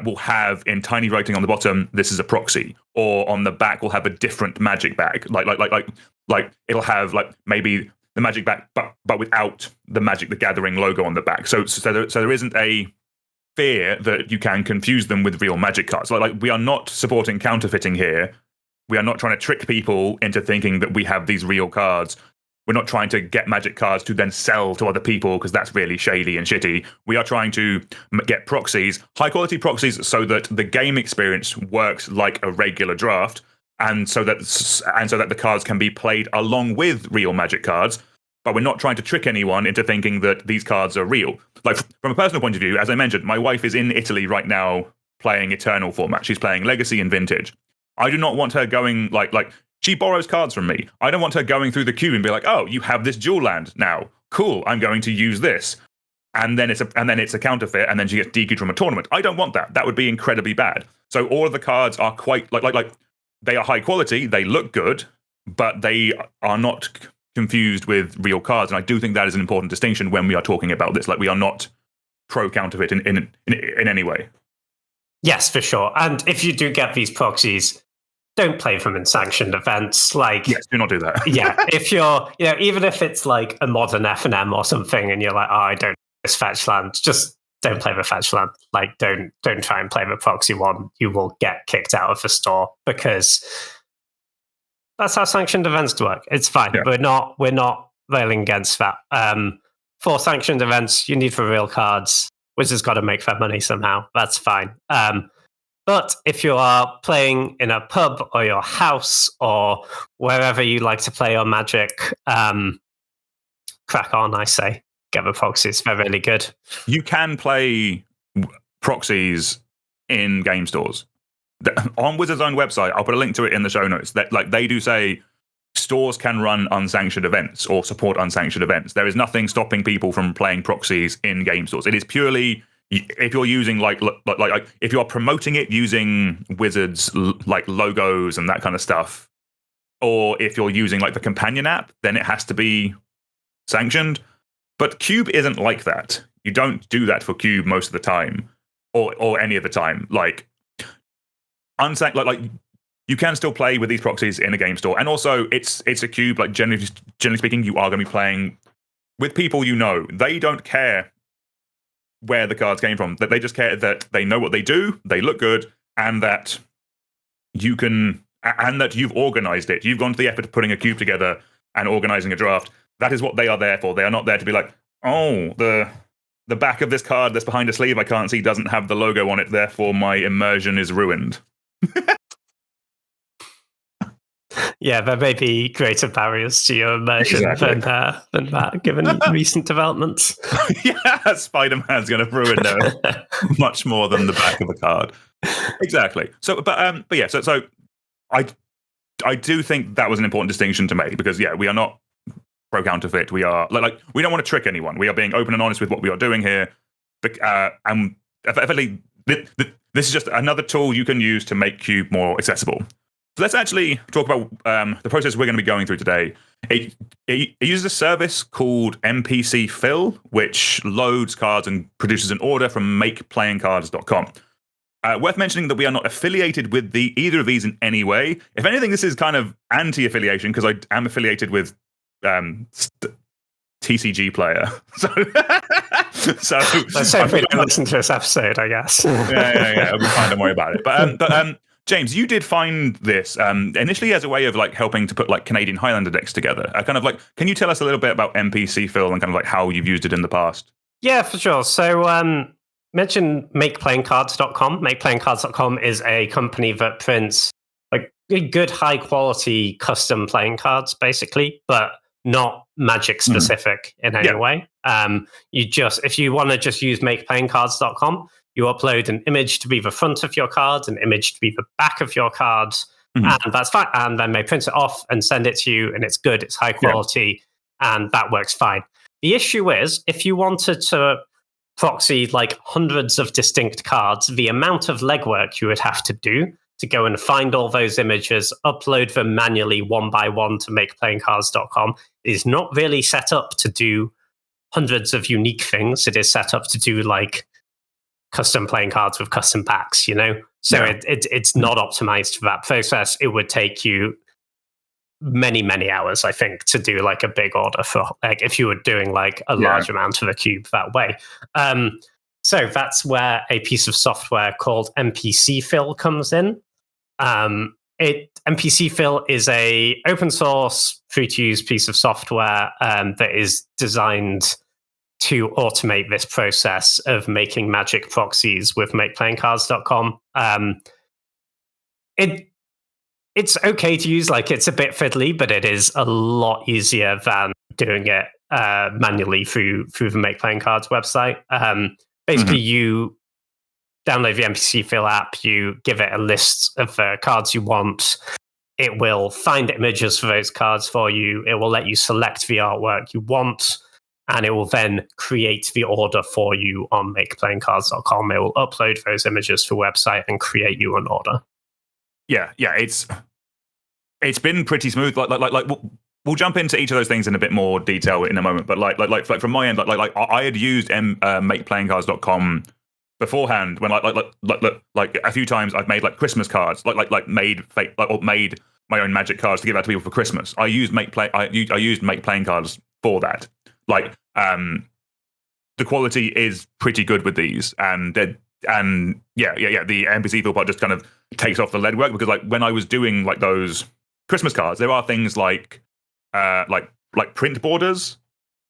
will have in tiny writing on the bottom, this is a proxy, or on the back will have a different Magic bag. Like it'll have like maybe the Magic bag, but without the Magic the Gathering logo on the back. So there isn't a fear that you can confuse them with real Magic cards. Like we are not supporting counterfeiting here. We are not trying to trick people into thinking that we have these real cards. We're not trying to get Magic cards to then sell to other people, because that's really shady and shitty. We are trying to get proxies, high quality proxies, so that the game experience works like a regular draft, and so that the cards can be played along with real Magic cards. But we're not trying to trick anyone into thinking that these cards are real. Like, from a personal point of view, as I mentioned, my wife is in Italy right now playing Eternal format. She's playing Legacy and Vintage. I do not want her going like she borrows cards from me. I don't want her going through the queue and be like, "Oh, you have this dual land now. Cool. I'm going to use this." And then it's a counterfeit, and then she gets DQ'd from a tournament. I don't want that. That would be incredibly bad. So all of the cards are quite like they are high quality. They look good, but they are not confused with real cards. And I do think that is an important distinction when we are talking about this. Like, we are not pro counterfeit in any way. Yes, for sure. And if you do get these proxies, don't play them in sanctioned events. Like, yes, do not do that. Yeah, if you're, even if it's like a modern F&M or something, and you're like, "Oh, I don't know this fetch land," just don't play the fetch land. Like, don't try and play the proxy one. You will get kicked out of the store, because that's how sanctioned events work. It's fine. Yeah. We're not railing against that. For sanctioned events, you need for real cards. Wizards got to make their money somehow. That's fine. But if you are playing in a pub or your house or wherever you like to play your Magic, crack on, I say. Get the proxies. They're really good. You can play proxies in game stores. On Wizards' own website, I'll put a link to it in the show notes. That they do say stores can run unsanctioned events or support unsanctioned events. There is nothing stopping people from playing proxies in game stores. It is purely if you're using like if you're promoting it using wizards like logos and that kind of stuff, or if you're using like the companion app, then it has to be sanctioned. But Cube isn't like that. You don't do that for Cube most of the time, or any of the time. Like like you can still play with these proxies in a game store, and also it's a Cube. Like generally speaking, you are going to be playing with people you know. They don't care where the cards came from. That they just care that they know what they do, they look good, and that you can, and that you've organized it. You've gone to the effort of putting a cube together and organizing a draft. That is what they are there for. They are not there to be like, oh, the back of this card that's behind a sleeve I can't see doesn't have the logo on it, therefore my immersion is ruined. Yeah, there may be greater barriers to your immersion than that, given recent developments. Yeah, Spider-Man's going to ruin them much more than the back of a card. Exactly. So, but yeah. So I do think that was an important distinction to make, because we are not pro counterfeit. We are like we don't want to trick anyone. We are being open and honest with what we are doing here, and effectively, this is just another tool you can use to make Cube more accessible. So let's actually talk about the process we're going to be going through today. It uses a service called NPC Fill, which loads cards and produces an order from makeplayingcards.com. Worth mentioning that we are not affiliated with either of these in any way. If anything, this is kind of anti-affiliation, because I am affiliated with TCG Player. So let's hope we don't listen to this episode, I guess. Yeah. It'll be fine. Don't worry about it. But James, you did find this initially as a way of like helping to put like Canadian Highlander decks together. Kind of like, can you tell us a little bit about NPC Fill and kind of like how you've used it in the past? Yeah, for sure. So mention makeplayingcards.com. Makeplayingcards.com is a company that prints like good high quality custom playing cards, basically, but not Magic specific in any way. If you want to just use makeplayingcards.com, you upload an image to be the front of your cards, an image to be the back of your cards, and that's fine. And then they print it off and send it to you, and it's good, it's high quality, and that works fine. The issue is, if you wanted to proxy like hundreds of distinct cards, the amount of legwork you would have to do to go and find all those images, upload them manually one by one to makeplayingcards.com is not really set up to do hundreds of unique things. It is set up to do like custom playing cards with custom packs, you know? So it's not optimized for that process. It would take you many, many hours, I think, to do like a big order for like if you were doing like a large amount of a cube that way. So that's where a piece of software called NPC Fill comes in. NPC Fill is a open source, free to use piece of software that is designed to automate this process of making Magic proxies with makeplayingcards.com. It's okay to use, like it's a bit fiddly, but it is a lot easier than doing it manually through the Make Playing Cards website. Basically, you download the NPC Fill app, you give it a list of the cards you want. It will find images for those cards for you. It will let you select the artwork you want, and it will then create the order for you on makeplayingcards.com. It will upload those images to the website and create you an order. Yeah, it's been pretty smooth. Like we'll jump into each of those things in a bit more detail in a moment. But like from my end, like I had used makeplayingcards.com beforehand when like a few times I've made like Christmas cards, made my own Magic cards to give out to people for Christmas. I used Make Playing Cards for that. Like the quality is pretty good with these, and the NPC Fill part just kind of takes off the lead work, because like when I was doing like those Christmas cards, there are things like print borders.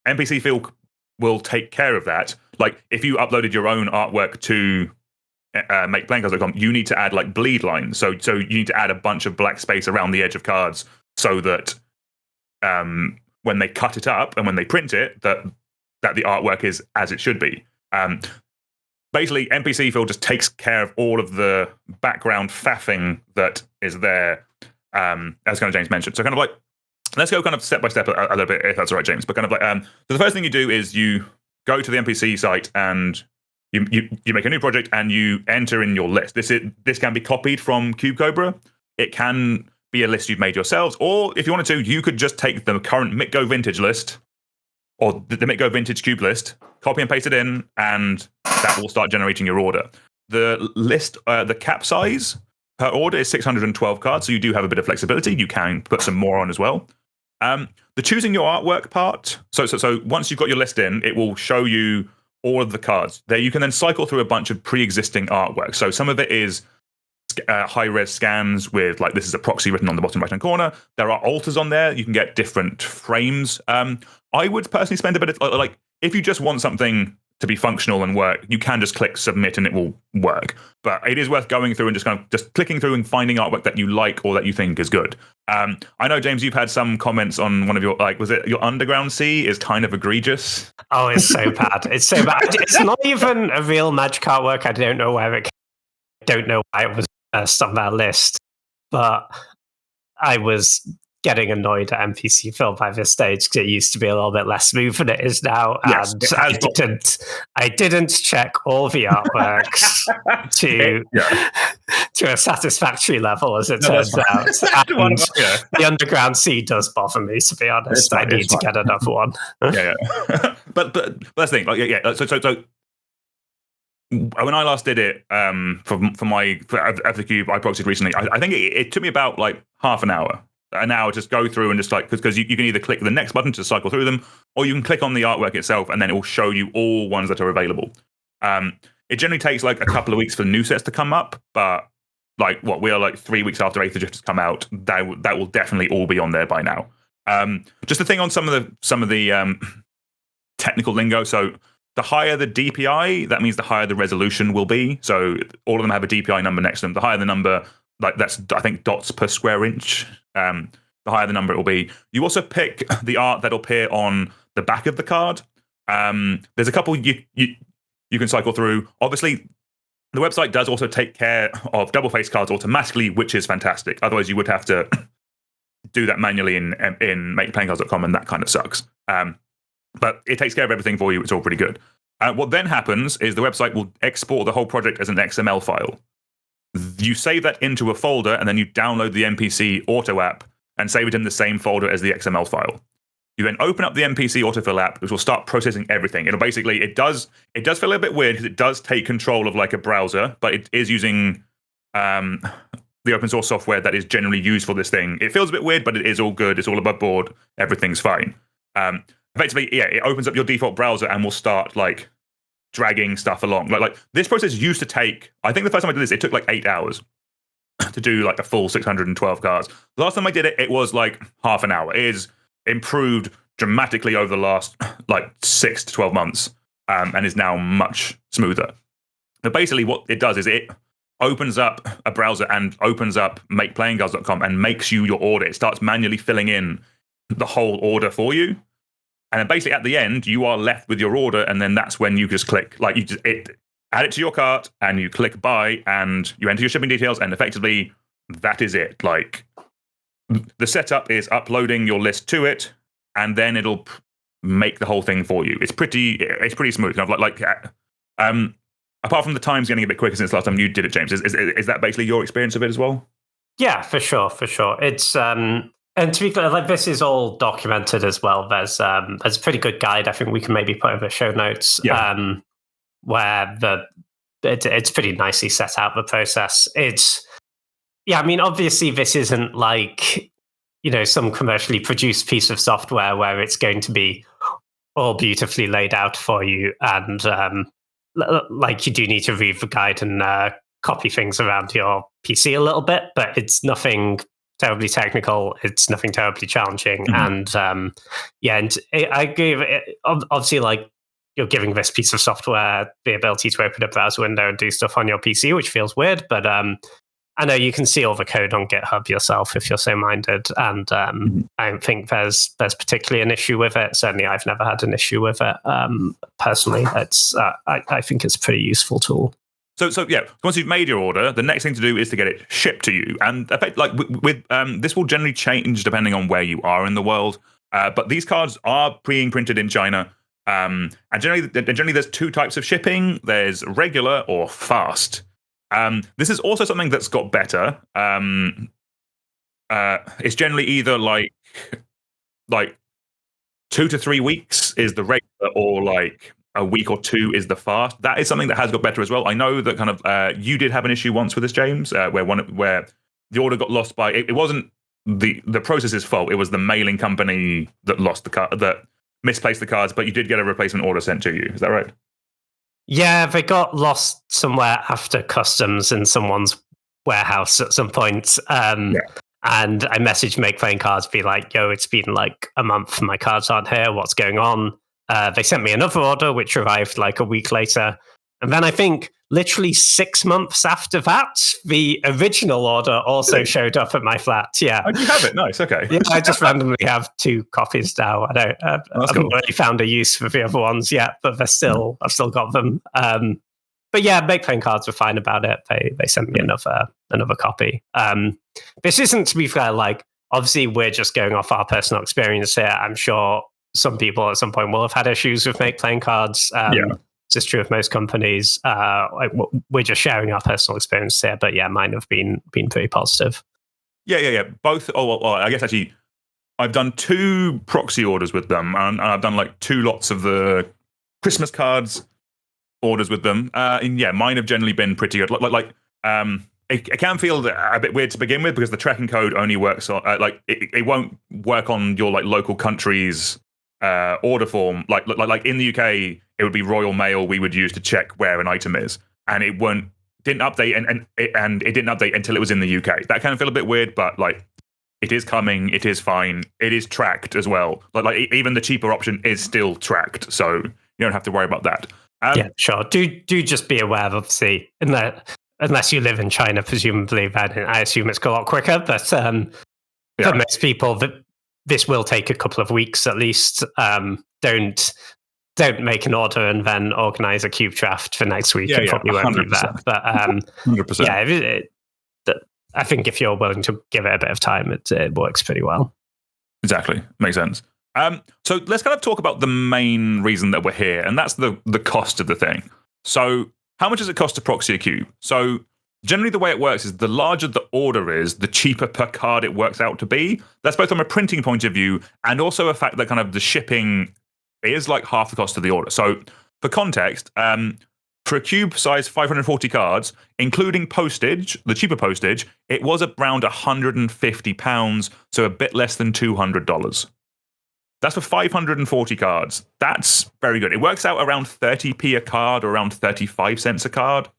NPC Fill will take care of that. Like if you uploaded your own artwork to makeplayingcards.com, you need to add like bleed lines. So you need to add a bunch of black space around the edge of cards so that when they cut it up and when they print it, that the artwork is as it should be. Basically, NPC Fill just takes care of all of the background faffing that is there, as kind of James mentioned. So kind of like, let's go kind of step by step a little bit, if that's all right, James. But kind of like, so the first thing you do is you go to the NPC site and you make a new project and you enter in your list. This can be copied from CubeCobra. It can be a list you've made yourselves, or if you wanted to, you could just take the current MitGo Vintage list or the MitGo Vintage Cube list, copy and paste it in, and that will start generating your order. The list, the cap size per order is 612 cards, so you do have a bit of flexibility. You can put some more on as well. The choosing your artwork part, so once you've got your list in, it will show you all of the cards. There you can then cycle through a bunch of pre-existing artwork. So some of it is high-res scans with, like, this is a proxy written on the bottom right-hand corner. There are alters on there. You can get different frames. I would personally spend a bit of, like, if you just want something to be functional and work, you can just click submit and it will work. But it is worth going through and just clicking through and finding artwork that you like or that you think is good. I know, James, you've had some comments on one of your, like, was it your Underground Sea is kind of egregious? Oh, it's so bad. It's so bad. It's not even a real magic artwork. I don't know where it came. I don't know why it was first on that list. But I was getting annoyed at NPC Phil by this stage because it used to be a little bit less smooth than it is now. Yes, and I didn't check all the artworks to a satisfactory level, as it turns out. And the Underground Sea does bother me, to be honest. I need to get another one. Yeah. but that's the thing. Like, So when I last did it for the Cube, I proxied recently. I think it took me about like half an hour just go through and just like, because you can either click the next button to cycle through them, or you can click on the artwork itself and then it will show you all ones that are available. It generally takes like a couple of weeks for new sets to come up, but like we are like 3 weeks after Aetherdrift has come out, that will definitely all be on there by now. Just a thing on some of the technical lingo. So the higher the DPI, that means the higher the resolution will be. So all of them have a DPI number next to them. The higher the number, like that's, I think, dots per square inch. The higher the number it will be. You also pick the art that'll appear on the back of the card. There's a couple you can cycle through. Obviously, the website does also take care of double-faced cards automatically, which is fantastic. Otherwise, you would have to do that manually in makeplayingcards.com, and that kind of sucks. But it takes care of everything for you. It's all pretty good. What then happens is the website will export the whole project as an XML file. You save that into a folder, and then you download the NPC auto app and save it in the same folder as the XML file. You then open up the NPC autofill app, which will start processing everything. It does feel a bit weird because it does take control of like a browser, but it is using the open source software that is generally used for this thing. It feels a bit weird, but it is all good. It's all above board. Everything's fine. Effectively, yeah, it opens up your default browser and will start like dragging stuff along. Like this process used to take, I think the first time I did this, it took like 8 hours to do like a full 612 cards. The last time I did it, it was like half an hour. It is improved dramatically over the last like 6 to 12 months and is now much smoother. But basically what it does is it opens up a browser and opens up makeplayingcards.com and makes you your order. It starts manually filling in the whole order for you. And then basically at the end, you are left with your order, and then that's when you just click, like add it to your cart, and you click buy, and you enter your shipping details, and effectively that is it. Like the setup is uploading your list to it, and then it'll make the whole thing for you. It's pretty smooth. Kind of apart from the time's getting a bit quicker since last time you did it, James. Is that basically your experience of it as well? Yeah, for sure. It's and to be clear, like this is all documented as well. There's a pretty good guide. I think we can maybe put in the show notes. Yeah. Where it's pretty nicely set out, the process. I mean, obviously this isn't like, some commercially produced piece of software where it's going to be all beautifully laid out for you, and like you do need to read the guide and copy things around your PC a little bit, but it's nothing terribly technical. It's nothing terribly challenging. Mm-hmm. And I agree. Obviously, like, you're giving this piece of software the ability to open a browser window and do stuff on your PC, which feels weird, but I know you can see all the code on GitHub yourself if you're so minded, and I don't think there's particularly an issue with it. Certainly, I've never had an issue with it personally. It's I think it's a pretty useful tool. So yeah, once you've made your order, the next thing to do is to get it shipped to you. And like with this will generally change depending on where you are in the world. But these cards are being printed in China. And generally there's two types of shipping. There's regular or fast. This is also something that's got better. It's generally either like 2 to 3 weeks is the regular, or like a week or two is the fast. That is something that has got better as well. I know that kind of you did have an issue once with this, James, where the order got lost by it wasn't the process's fault. It was the mailing company that lost that misplaced the cards, but you did get a replacement order sent to you. Is that right? Yeah, they got lost somewhere after customs in someone's warehouse at some point. And I messaged Make Playing Cards, be like, yo, it's been like a month, my cards aren't here, what's going on? They sent me another order, which arrived like a week later. And then I think literally 6 months after that, the original order also showed up at my flat. Yeah. Oh, you have it? Nice. Okay. Yeah, I just randomly have 2 copies now. I haven't really found a use for the other ones yet, but I've still got them. But yeah, Make Playing Cards were fine about it. They sent me another copy. This isn't, to be fair, like, obviously we're just going off our personal experience here. I'm sure some people at some point will have had issues with Make Playing Cards. It's just true of most companies. We're just sharing our personal experience here, but yeah, mine have been pretty positive. Yeah. Both. I guess actually, I've done 2 proxy orders with them, and I've done like 2 lots of the Christmas cards orders with them. And yeah, mine have generally been pretty good. It can feel a bit weird to begin with because the tracking code only works on it won't work on your like local country's order form. Like in the UK, it would be Royal Mail we would use to check where an item is, and it didn't update and it didn't update until it was in the UK. That kind of feel a bit weird, but like it is coming. It is fine. It is tracked as well. Like even the cheaper option is still tracked, so you don't have to worry about that. Yeah, sure. Do just be aware, obviously, unless you live in China, presumably, then I assume it's a lot quicker. But for most people, this will take a couple of weeks at least. Don't make an order and then organize a cube draft for next week. You probably won't do that. But 100%. Yeah, I think if you're willing to give it a bit of time, it works pretty well. Exactly, makes sense. So let's kind of talk about the main reason that we're here, and that's the cost of the thing. So how much does it cost to proxy a cube? So generally the way it works is the larger the order is, the cheaper per card it works out to be. That's both from a printing point of view and also a fact that kind of the shipping is like half the cost of the order. So for context, for a cube size 540 cards, including postage, the cheaper postage, it was around £150, so a bit less than $200. That's for 540 cards. That's very good. It works out around 30p a card, or around 35 cents a card.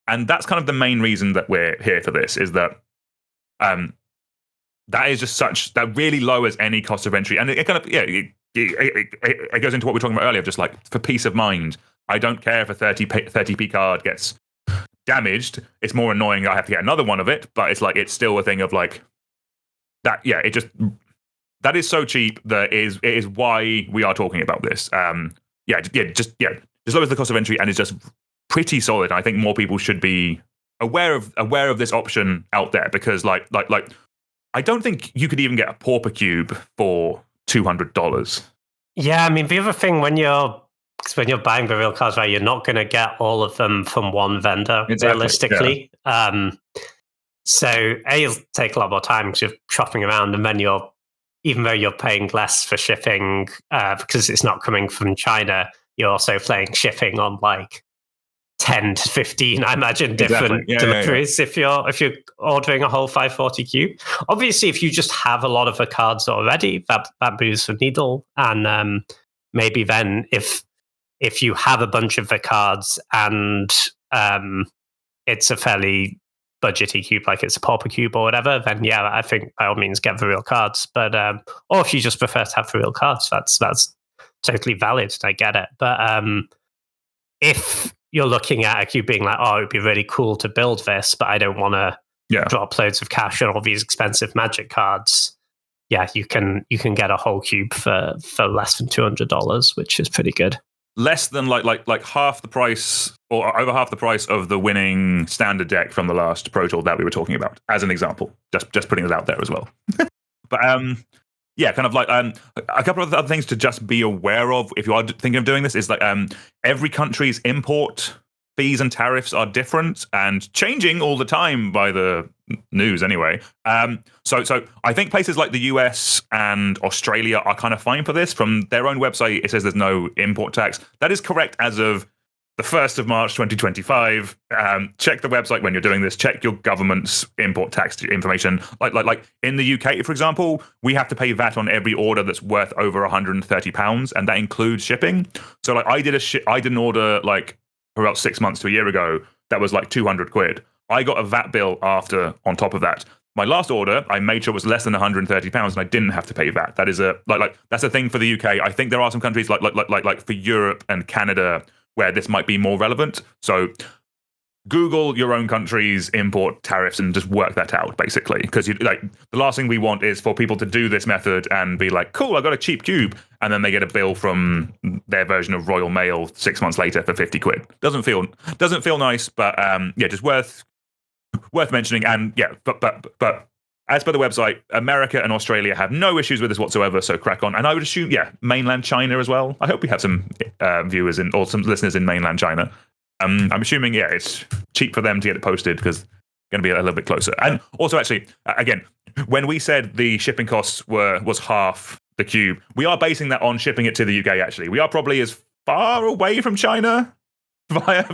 And that's kind of the main reason that we're here for this, is that that is just that really lowers any cost of entry. And it kind of, it goes into what we were talking about earlier, just like for peace of mind. I don't care if a 30p card gets damaged. It's more annoying I have to get another one of it, but it's like, it's still a thing of like that. Yeah, that is so cheap that it is why we are talking about this. Just lowers the cost of entry and is just pretty solid. I think more people should be aware of this option out there, because like I don't think you could even get a pauper cube for $200. Yeah, I mean, the other thing when you're buying the real cards, right, you're not going to get all of them from one vendor, realistically. Yeah. So it'll take a lot more time because you're shopping around, and then even though you're paying less for shipping because it's not coming from China, you're also paying shipping on like 10 to 15, I imagine, different deliveries. If you're ordering a whole 540 cube. Obviously, if you just have a lot of the cards already, that boosts the needle. And maybe then if you have a bunch of the cards and it's a fairly budgety cube, like it's a pauper cube or whatever, then yeah, I think by all means get the real cards. But or if you just prefer to have the real cards, that's totally valid. I get it. But if you're looking at a cube being like, oh, it'd be really cool to build this, but I don't want to drop loads of cash on all these expensive Magic cards, yeah, you can get a whole cube for less than $200, which is pretty good. Less than like half the price, or over half the price of the winning standard deck from the last Pro Tour that we were talking about, as an example. Just putting it out there as well. But yeah, kind of like a couple of other things to just be aware of if you are thinking of doing this is like every country's import fees and tariffs are different and changing all the time by the news anyway. So I think places like the US and Australia are kind of fine for this. From their own website, it says there's no import tax. That is correct as of the 1st of March 2025. Check the website when you're doing this. Check your government's import tax information. Like in the UK, for example, we have to pay VAT on every order that's worth over £130, and that includes shipping. So like I did an order like about 6 months to a year ago that was like 200 quid. I got a VAT bill after on top of that. My last order, I made sure it was less than £130, and I didn't have to pay VAT. That is that's a thing for the UK. I think there are some countries like for Europe and Canada where this might be more relevant. So Google your own country's import tariffs and just work that out, basically. Because the last thing we want is for people to do this method and be like, cool, I got a cheap cube, and then they get a bill from their version of Royal Mail 6 months later for 50 quid. Doesn't feel nice, but yeah, just worth mentioning. And yeah, but as per the website, America and Australia have no issues with this whatsoever, so crack on. And I would assume, yeah, mainland China as well. I hope we have some viewers or some listeners in mainland China. I'm assuming, yeah, it's cheap for them to get it posted because it's going to be a little bit closer. And also, actually, again, when we said the shipping costs was half the cube, we are basing that on shipping it to the UK, actually. We are probably as far away from China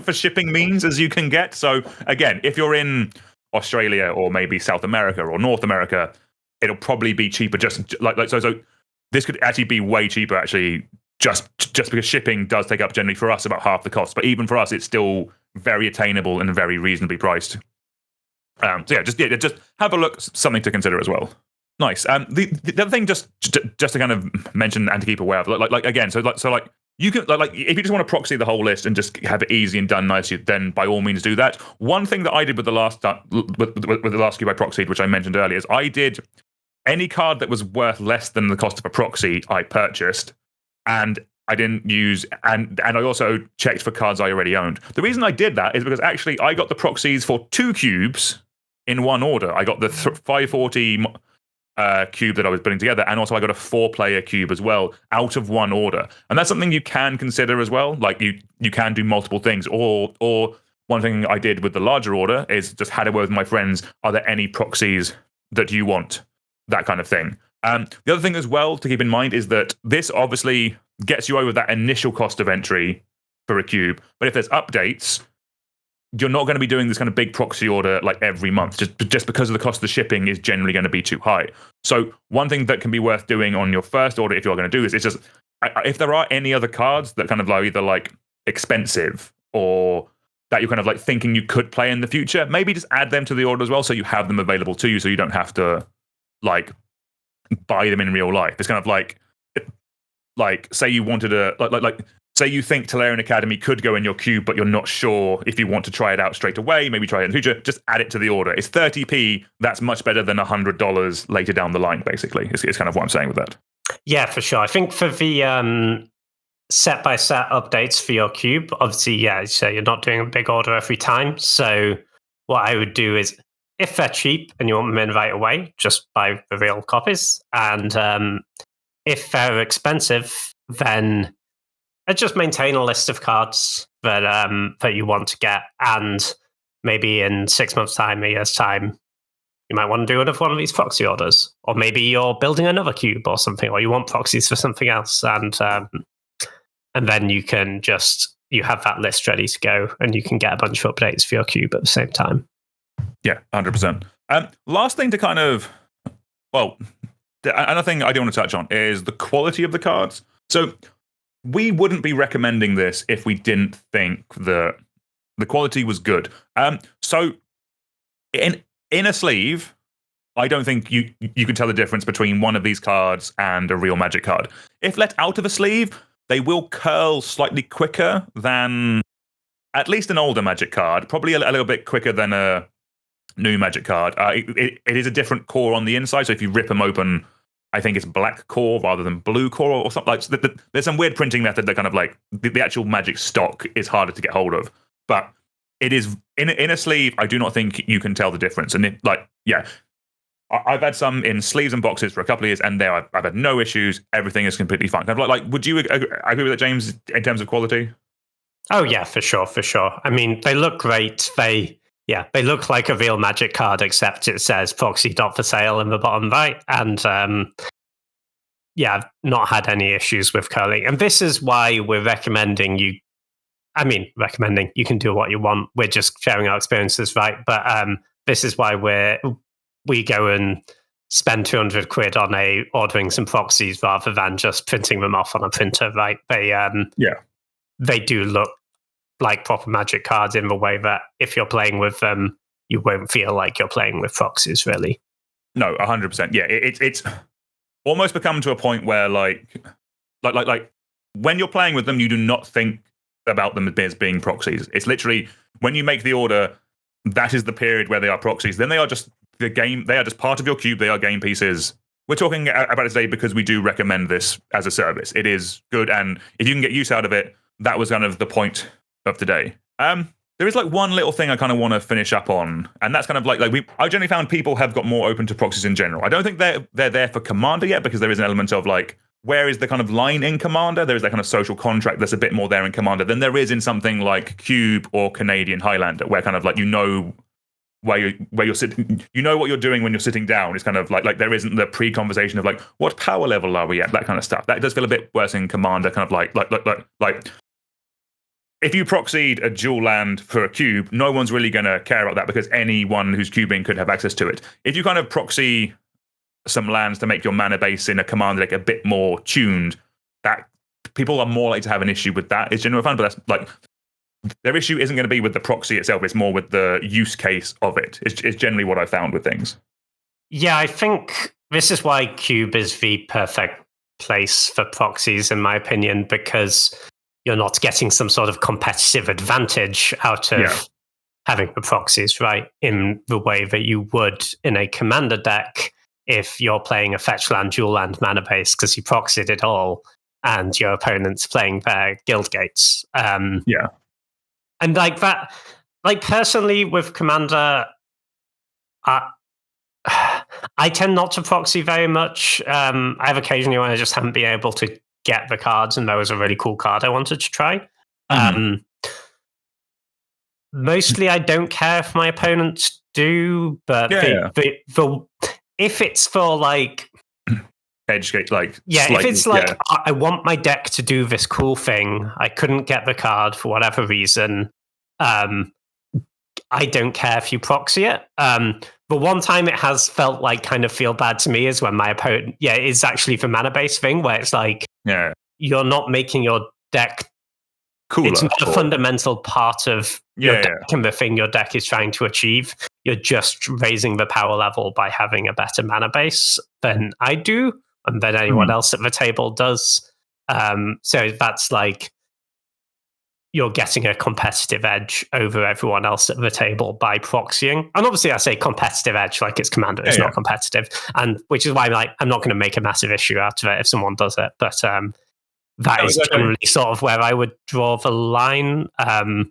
for shipping means as you can get. So, again, if you're in Australia or maybe South America or North America, it'll probably be cheaper. So this could actually be way cheaper, actually, just because shipping does take up generally for us about half the cost. But even for us, it's still very attainable and very reasonably priced. So yeah, just have a look. Something to consider as well. Nice. The other thing, just to kind of mention and to keep aware of, again, so you can if you just want to proxy the whole list and just have it easy and done nicely, then by all means do that. One thing that I did with the last with the last cube I proxied, which I mentioned earlier, is I did any card that was worth less than the cost of a proxy I purchased, and I didn't use and I also checked for cards I already owned. The reason I did that is because actually I got the proxies for 2 cubes in one order. I got the 540 cube that I was putting together, and also I got a 4-player cube as well out of one order. And that's something you can consider as well. Like you can do multiple things, or one thing I did with the larger order is just had a word with my friends. Are there any proxies that you want? That kind of thing. The other thing as well to keep in mind is that this obviously gets you over that initial cost of entry for a cube. But if there's updates, you're not going to be doing this kind of big proxy order like every month, just because of the cost of the shipping is generally going to be too high. So one thing that can be worth doing on your first order, if you're going to do this, is just if there are any other cards that kind of are either like expensive or that you're kind of like thinking you could play in the future, maybe just add them to the order as well, so you have them available to you, so you don't have to like buy them in real life. It's kind of like say you wanted a say you think Tolarian Academy could go in your cube, but you're not sure if you want to try it out straight away, maybe try it in the future, just add it to the order. It's 30p. That's much better than $100 later down the line, basically. It's kind of what I'm saying with that. Yeah, for sure. I think for the set-by-set updates for your cube, obviously, yeah, so you're not doing a big order every time. So what I would do is, if they're cheap and you want them in right away, just buy the real copies. And if they're expensive, then just maintain a list of cards that you want to get, and maybe in 6 months' time, a year's time, you might want to do another one of these proxy orders, or maybe you're building another cube or something, or you want proxies for something else, and then you have that list ready to go, and you can get a bunch of updates for your cube at the same time. Yeah, 100%. Last thing to kind of, another thing I do want to touch on is the quality of the cards. So we wouldn't be recommending this if we didn't think that the quality was good. So in a sleeve, I don't think you can tell the difference between one of these cards and a real Magic card. If let out of a sleeve, they will curl slightly quicker than at least an older Magic card, probably a little bit quicker than a new Magic card. It is a different core on the inside, so if you rip them open, I think it's black core rather than blue core or something. Like, so there's some weird printing method that kind of like the actual Magic stock is harder to get hold of. But it is in a sleeve. I do not think you can tell the difference. And I've had some in sleeves and boxes for a couple of years, and I've had no issues. Everything is completely fine. Kind of like would you agree with that, James, in terms of quality? Oh yeah, for sure. I mean, they look great. They look like a real Magic card, except it says proxy not for sale in the bottom right. And I've not had any issues with curling. And this is why we're recommending you. I mean, you can do what you want. We're just sharing our experiences, right? But this is why we go and spend 200 quid on ordering some proxies rather than just printing them off on a printer, right? They do look like proper Magic cards in the way that if you're playing with them, you won't feel like you're playing with proxies, really. No, 100%. Yeah, it's almost become to a point where like when you're playing with them, you do not think about them as being proxies. It's literally when you make the order, that is the period where they are proxies. Then they are just the game. They are just part of your cube. They are game pieces. We're talking about it today because we do recommend this as a service. It is good, and if you can get use out of it, that was kind of the point of today. There is like one little thing I kind of want to finish up on, and that's kind of I generally found people have got more open to proxies in general. I don't think they're there for Commander yet, because there is an element of like, where is the kind of line in Commander? There is that kind of social contract that's a bit more there in Commander than there is in something like Cube or Canadian Highlander, where kind of like where you're sitting, you know what you're doing when you're sitting down. It's kind of like there isn't the pre-conversation of like, what power level are we at? That kind of stuff. That does feel a bit worse in Commander. Kind of like if you proxied a dual land for a cube, no one's really going to care about that, because anyone who's cubing could have access to it. If you kind of proxy some lands to make your mana base in a Commander deck a bit more tuned, that people are more likely to have an issue with that. It's genuine fun, but that's like, their issue isn't going to be with the proxy itself. It's more with the use case of it. It's generally what I found with things. Yeah, I think this is why Cube is the perfect place for proxies, in my opinion, because you're not getting some sort of competitive advantage out of having the proxies, right? In the way that you would in a Commander deck if you're playing a fetch land, dual land mana base, because you proxied it all and your opponent's playing their guild gates. And like that, like personally with Commander, I tend not to proxy very much. I have occasionally when I just haven't been able to get the cards, and there was a really cool card I wanted to try. Mostly I don't care if my opponents do, but if it's for like edge gate, like if it's like I want my deck to do this cool thing, I couldn't get the card for whatever reason, I don't care if you proxy it. But one time it has felt like kind of feel bad to me is when my opponent, it's actually the mana base thing where it's like, you're not making your deck cooler. It's not a fundamental part of your deck and the thing your deck is trying to achieve. You're just raising the power level by having a better mana base than I do, and than anyone else at the table does. So that's like, you're getting a competitive edge over everyone else at the table by proxying. And obviously I say competitive edge like it's Commander, it's not competitive. And which is why I'm not going to make a massive issue out of it if someone does it. But that is generally sort of where I would draw the line. I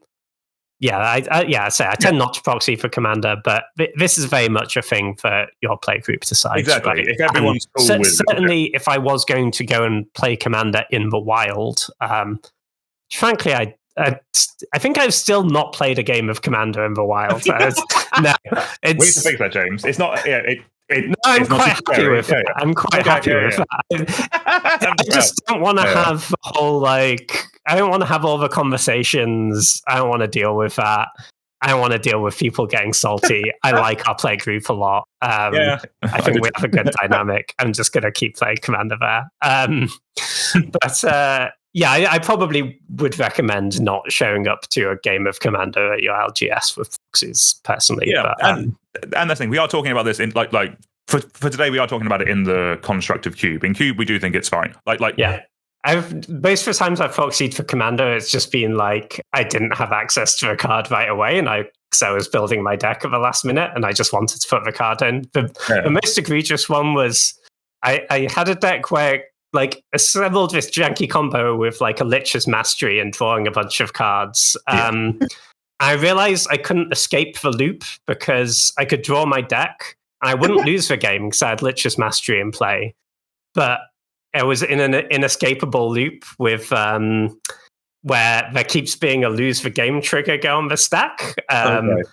tend not to proxy for Commander, but this is very much a thing for your play group to decide. Exactly. Right? If everyone's cool with certainly, if I was going to go and play Commander in the wild, frankly, I think I've still not played a game of Commander in the wild. No, we need to fix that, James. It's not. I'm quite happy with that. I'm quite happy with that. I just don't want to have the whole like. I don't want to have all the conversations. I don't want to deal with that. I don't want to deal with people getting salty. I like our play group a lot. I think we have a good dynamic. I'm just going to keep playing Commander there. I probably would recommend not showing up to a game of Commander at your LGS with proxies, personally. Yeah, and the thing, we are talking about this in like for today, we are talking about it in the construct of Cube. In Cube, we do think it's fine. Most of the times I've proxied for Commander, it's just been like I didn't have access to a card right away, and because I was building my deck at the last minute, and I just wanted to put the card in. The most egregious one was I had a deck where like assembled this janky combo with like a Lich's Mastery and drawing a bunch of cards. I realized I couldn't escape the loop because I could draw my deck, I wouldn't lose the game because I had Lich's Mastery in play. But it was in an inescapable loop with where there keeps being a lose the game trigger go on the stack. And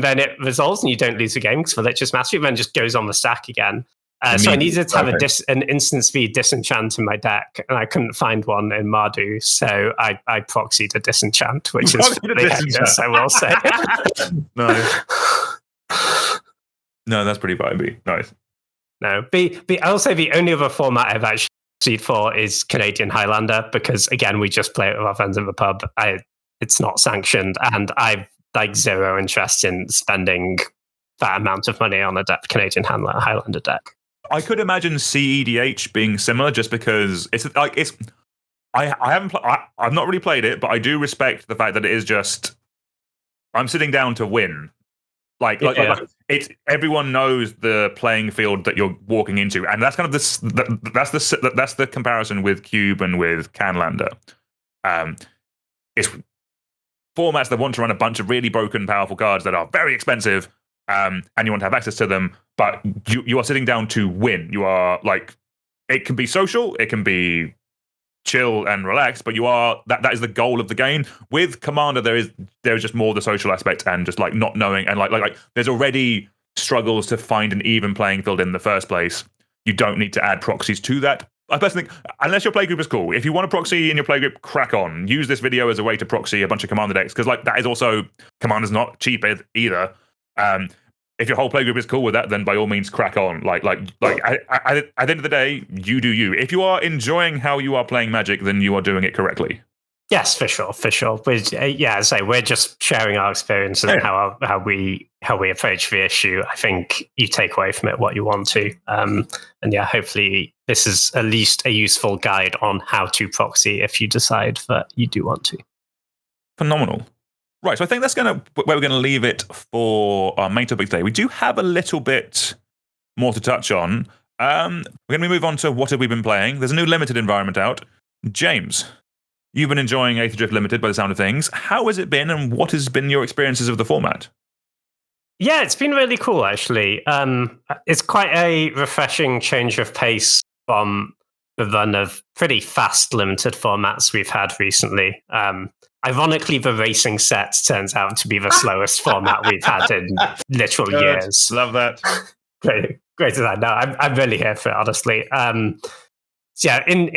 then it resolves and you don't lose the game because the Lich's Mastery then just goes on the stack again. So I needed to have an instant speed disenchant in my deck, and I couldn't find one in Mardu, so I proxied a disenchant, which is hilarious, I will say. No, that's pretty vibey. Nice. No, I'll say the only other format I've actually proxied for is Canadian Highlander, because again, we just play it with our friends in the pub. It's not sanctioned, and I've like zero interest in spending that amount of money on a Canadian Highlander deck. I could imagine CEDH being similar, just because I've not really played it, but I do respect the fact that it is just I'm sitting down to win. Like it's everyone knows the playing field that you're walking into, and that's kind of that's the comparison with Cube and with Canlander. It's formats that want to run a bunch of really broken, powerful cards that are very expensive. And you want to have access to them, but you are sitting down to win. You are like, it can be social, it can be chill and relaxed, but you are that is the goal of the game. With Commander, there is just more the social aspect and just like not knowing, and like there's already struggles to find an even playing field in the first place. You don't need to add proxies to that. I personally think, unless your playgroup is cool, if you want to proxy in your playgroup, crack on. Use this video as a way to proxy a bunch of Commander decks, because like that is also, Commander's not cheap either. If your whole playgroup is cool with that, then by all means crack on. At the end of the day, you do you. If you are enjoying how you are playing Magic, then you are doing it correctly. Yes, for sure. We're just sharing our experience and how we approach the issue. I think you take away from it what you want to, and hopefully this is at least a useful guide on how to proxy if you decide that you do want to. Phenomenal. Right, so I think that's where we're going to leave it for our main topic today. We do have a little bit more to touch on. We're going to move on to what have we been playing. There's a new limited environment out. James, you've been enjoying Aetherdrift Limited by the sound of things. How has it been, and what has been your experiences of the format? Yeah, it's been really cool, actually. It's quite a refreshing change of pace from the run of pretty fast limited formats we've had recently. Ironically, the racing set turns out to be the slowest format we've had in literal years. Love that. Great design. No, I'm really here for it, honestly. In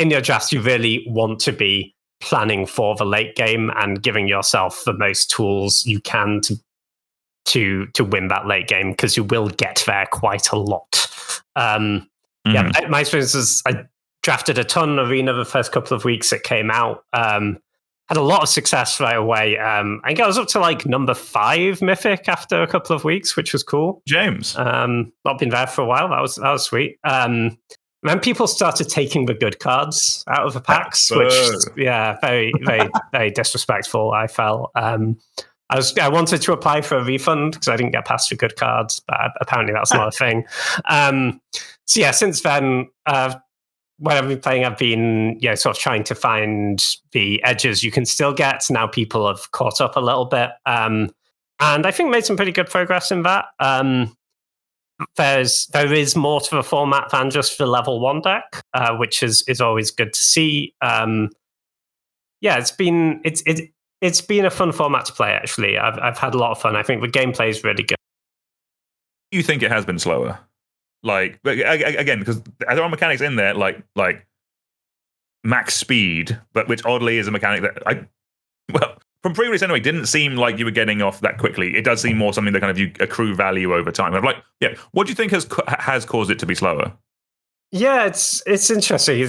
your draft, you really want to be planning for the late game and giving yourself the most tools you can to win that late game, because you will get there quite a lot. My experience is I drafted a ton of Arena the first couple of weeks it came out. Had a lot of success right away. I think I was up to like number 5 Mythic after a couple of weeks, which was cool. James. Not been there for a while. That was sweet. Then people started taking the good cards out of the packs, which very, very, very disrespectful, I felt. I wanted to apply for a refund because I didn't get past the good cards, but apparently that's not a thing. Since then, when I've been playing, I've been sort of trying to find the edges you can still get. Now people have caught up a little bit, and I think made some pretty good progress in that. There is more to the format than just the level 1 deck, which is always good to see. It's been a fun format to play. Actually, I've had a lot of fun. I think the gameplay is really good. You think it has been slower? Like, again, because there are mechanics in there, like max speed, but which oddly is a mechanic that from pre-release anyway, didn't seem like you were getting off that quickly. It does seem more something that kind of you accrue value over time. I'm like, what do you think has caused it to be slower? Yeah, it's interesting.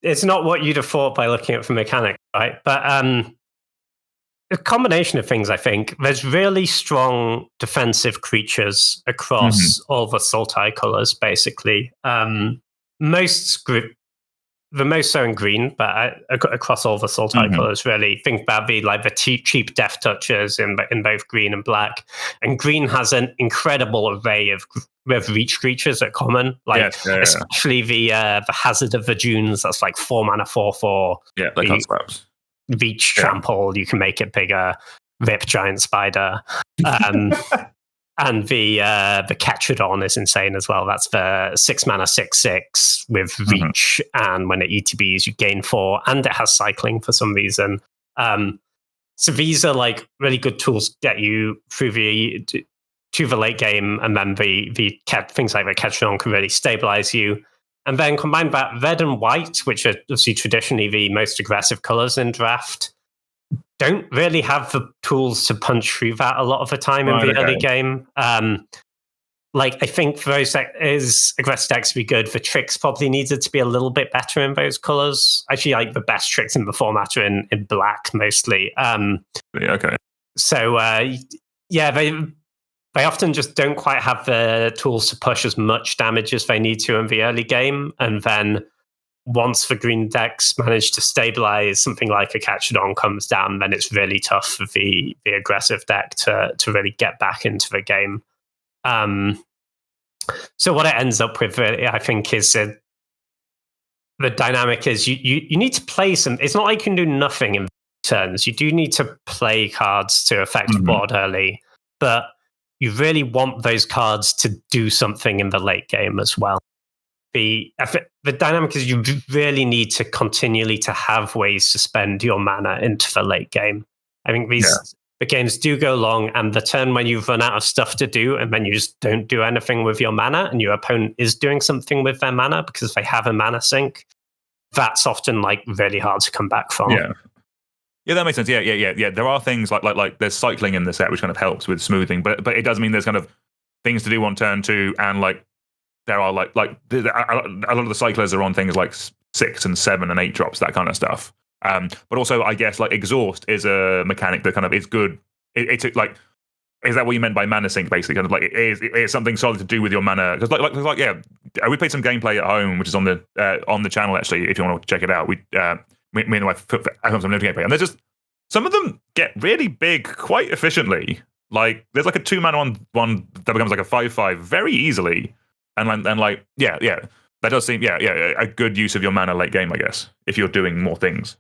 It's not what you'd have thought by looking at the mechanic, right? But a combination of things, I think. There's really strong defensive creatures across all the Sultai colors, basically. The most so in green, but across all the Sultai colors, really. Think about the cheap death touchers in both green and black. And green has an incredible array of reach creatures at common, especially the Hazard of the Dunes. That's like 4 mana 4/4. Yeah, they can't scraps. Reach trample, you can make it bigger. Rip giant spider. And And the Catchadon is insane as well. That's the 6 mana 6/6 with reach, and when it ETBs, you gain 4, and it has cycling for some reason. So these are like really good tools to get you through to the late game, and then the things like the Catchadon can really stabilize you. And then combine that red and white, which are obviously traditionally the most aggressive colors in draft, don't really have the tools to punch through that a lot of the time in the early game. Like, I think for those aggressive decks to be good, the tricks probably needed to be a little bit better in those colors. Actually, like the best tricks in the format are in black mostly. So, they often just don't quite have the tools to push as much damage as they need to in the early game. And then once the green decks manage to stabilize, something like a Catchadon comes down, then it's really tough for the aggressive deck to really get back into the game. So what it ends up with, I think, is the dynamic is you need to play some. It's not like you can do nothing in turns. You do need to play cards to affect the board early, but you really want those cards to do something in the late game as well. The dynamic is you really need to continually to have ways to spend your mana into the late game. I think the games do go long, and the turn when you've run out of stuff to do, and then you just don't do anything with your mana, and your opponent is doing something with their mana because they have a mana sink, that's often like really hard to come back from. Yeah, that makes sense. Yeah. There are things like there's cycling in the set, which kind of helps with smoothing, but it does mean there's kind of things to do on turn 2, and like there are a lot of the cyclers are on things like 6 and 7 and 8 drops, that kind of stuff. But also, I guess like exhaust is a mechanic that kind of is good. It's like, is that what you meant by mana sink? Basically, kind of like it's something solid to do with your mana. Because we played some gameplay at home, which is on the channel actually. If you want to check it out, me and my wife put some new gameplay, and there's just some of them get really big quite efficiently. Like there's like a 2-mana one that becomes like a 5/5 very easily, and that does seem a good use of your mana late game, I guess, if you're doing more things.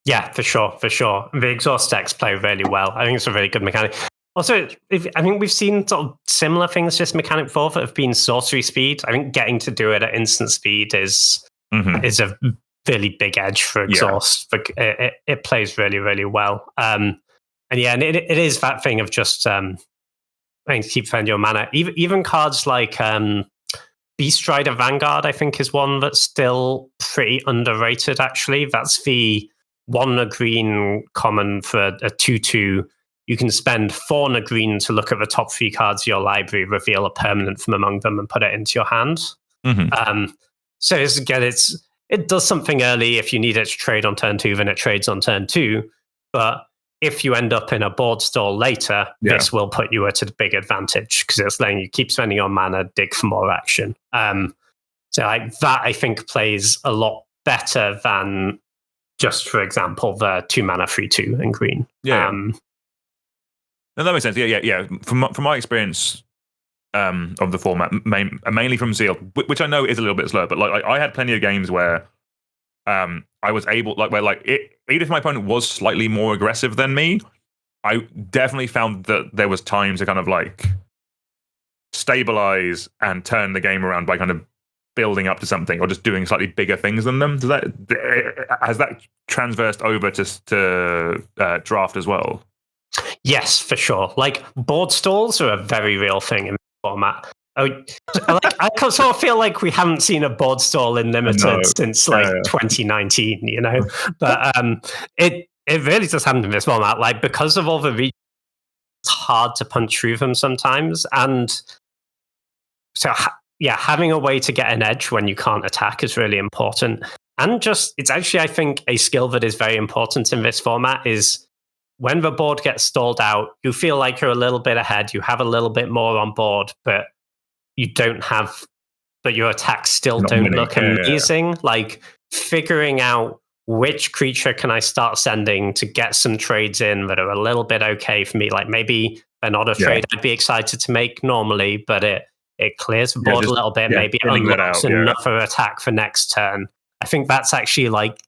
Yeah, for sure. The exhaust decks play really well. I think it's a really good mechanic. Also, I think we've seen sort of similar things to this mechanic before that have been sorcery speed. I think getting to do it at instant speed is a really big edge for exhaust. It plays really, really well. And it is that thing of just trying to keep spending your mana. Even cards like Beast Rider Vanguard, I think, is one that's still pretty underrated, actually. That's the 1 green common for a 2/2. You can spend 4 green to look at the top 3 cards of your library, reveal a permanent from among them, and put it into your hand. So it does something early. If you need it to trade on turn 2, then it trades on turn 2. But if you end up in a board stall later, this will put you at a big advantage because it's letting you keep spending your mana, dig for more action. So like that, I think, plays a lot better than just, for example, the 2 mana 3/2 in green. No, that makes sense. Yeah. From my experience of the format, mainly from Seal, which I know is a little bit slow, but like I had plenty of games where I was able, even if my opponent was slightly more aggressive than me, I definitely found that there was time to kind of like stabilize and turn the game around by kind of building up to something or just doing slightly bigger things than them. Has that transversed over to draft as well? Yes, for sure. Like board stalls are a very real thing in the format. I sort of feel like we haven't seen a board stall in Limited since 2019, you know. But it really does happen in this format. Like because of all the regions, it's hard to punch through them sometimes, and so having a way to get an edge when you can't attack is really important. And it's actually, I think, a skill that is very important in this format is when the board gets stalled out, you feel like you're a little bit ahead, you have a little bit more on board, but your attacks still don't look amazing. Like figuring out which creature can I start sending to get some trades in that are a little bit okay for me. Like maybe they're not a trade I'd be excited to make normally, but it clears the board a little bit, maybe unlocks another attack for next turn. I think that's actually like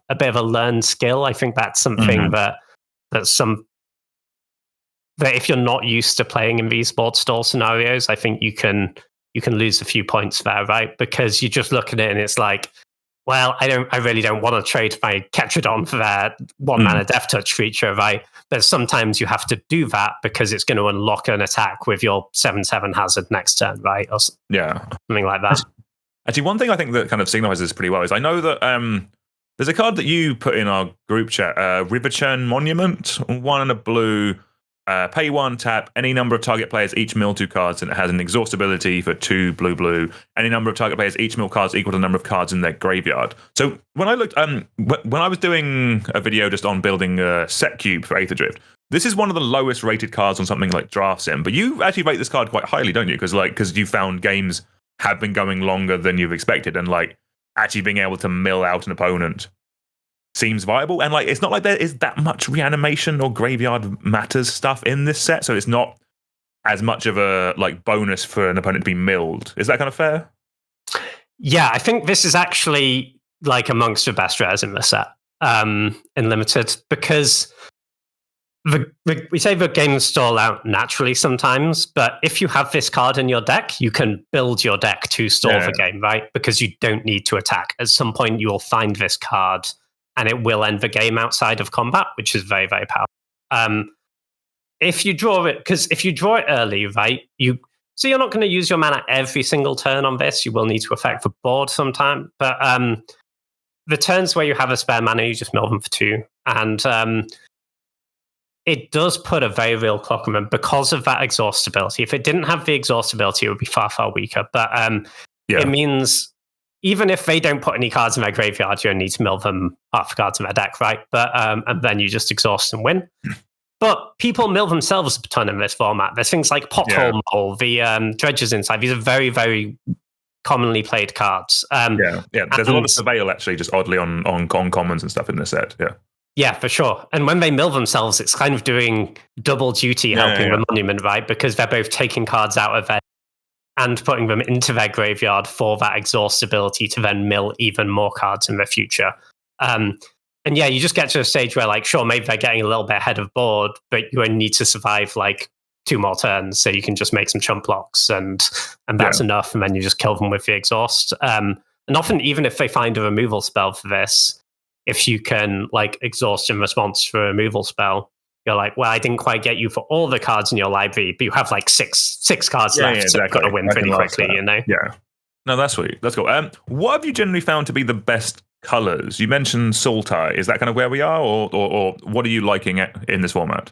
a bit of a learned skill. I think that's something that that if you're not used to playing in these board stall scenarios, I think you can lose a few points there, right? Because you just look at it and it's like, well, I really don't want to trade my Ketradon for that 1-mana Death Touch creature, right? But sometimes you have to do that because it's going to unlock an attack with your 7/7 hazard next turn, right? Or something like that. Actually, one thing I think that kind of signifies this pretty well is I know that there's a card that you put in our group chat, Riverchurn Monument, 1 and a blue. Pay 1, tap any number of target players, each mill 2 cards, and it has an exhaust ability for 2 blue. Any number of target players, each mill cards equal to the number of cards in their graveyard. So when I looked, when I was doing a video just on building a set cube for Aetherdrift, this is one of the lowest rated cards on something like Draft Sim. But you actually rate this card quite highly, don't you? Because you found games have been going longer than you've expected, and like actually being able to mill out an opponent seems viable, and like it's not like there is that much reanimation or graveyard matters stuff in this set, so it's not as much of a like bonus for an opponent to be milled. Is that kind of fair? Yeah, I think this is actually like amongst the best rares in the set in limited, because we say the games stall out naturally sometimes, but if you have this card in your deck, you can build your deck to stall the game, right? Because you don't need to attack. At some point, you will find this card and it will end the game outside of combat, which is very, very powerful. If you draw it, because if you draw it early, right, so you're not going to use your mana every single turn on this. You will need to affect the board sometime. But the turns where you have a spare mana, you just mill them for 2. And it does put a very real clock on them because of that exhaust ability. If it didn't have the exhaust ability, it would be far, far weaker. But it means even if they don't put any cards in their graveyard, you only need to mill them half the cards in their deck, right? But and then you just exhaust and win. But people mill themselves a ton in this format. There's things like Pothole Mole, the Dredges Inside. These are very, very commonly played cards. There's a lot of Surveil actually, just oddly on commons and stuff in this set. Yeah, for sure. And when they mill themselves, it's kind of doing double duty helping the monument, right? Because they're both taking cards out of their and putting them into their graveyard for that exhaust ability to then mill even more cards in the future. And yeah, you just get to a stage where, like, sure, maybe they're getting a little bit ahead of board, but you only need to survive like 2 more turns, so you can just make some chump blocks, and that's enough, and then you just kill them with the exhaust. And often, even if they find a removal spell for this, if you can like exhaust in response for a removal spell, you're like, well, I didn't quite get you for all the cards in your library, but you have like six cards left, so you've got to win pretty quickly, you know? Yeah. No, that's sweet. That's cool. What have you generally found to be the best colors? You mentioned Sultai. Is that kind of where we are, or what are you liking in this format?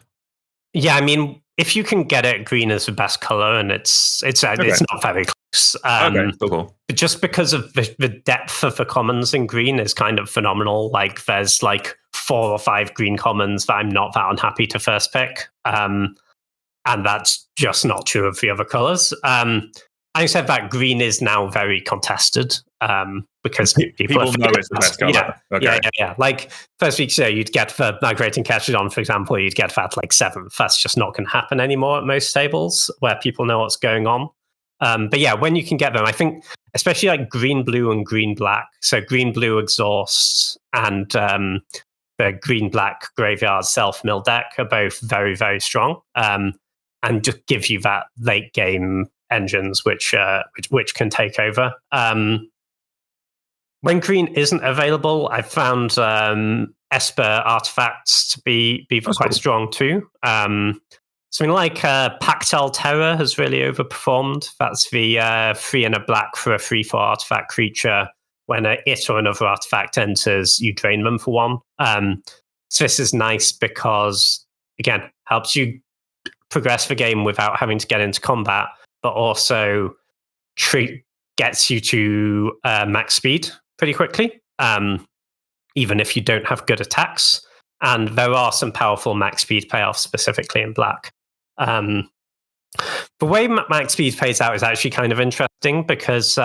Yeah, I mean, if you can get it, green is the best color, and it's not very close. Cool. But just because of the depth of the commons in green is kind of phenomenal. Like, there's like 4 or 5 green commons that I'm not that unhappy to first pick, and that's just not true of the other colors. I said that green is now very contested because people know it's the best color. Yeah. Like, first week, you'd get the Migrating Ketradon, for example, you'd get that like 7th. That's just not going to happen anymore at most tables where people know what's going on. But yeah, when you can get them, I think, especially like green, blue, and green, black. So green, blue exhausts and the green, black graveyard self-mill deck are both very, very strong, and just give you that late game engines which can take over. When green isn't available, I've found Esper artifacts to be quite strong too. Something like Pactal Terror has really overperformed. That's the 3 and a black for a 3/4 artifact creature. When it or another artifact enters, you drain them for 1. So this is nice because, again, helps you progress the game without having to get into combat, but also gets you to max speed pretty quickly, even if you don't have good attacks. And there are some powerful max speed payoffs, specifically in black. The way max speed pays out is actually kind of interesting because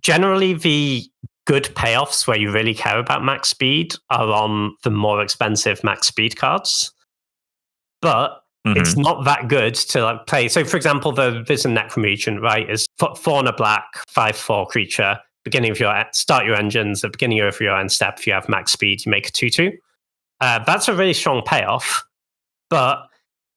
generally the good payoffs where you really care about max speed are on the more expensive max speed cards. But it's not that good to like play. So, for example, there's a Necroregent, right? Is 4 and a black, 5/4 creature. Start your engines. At the beginning of your end step, if you have max speed, you make a 2/2. That's a really strong payoff. But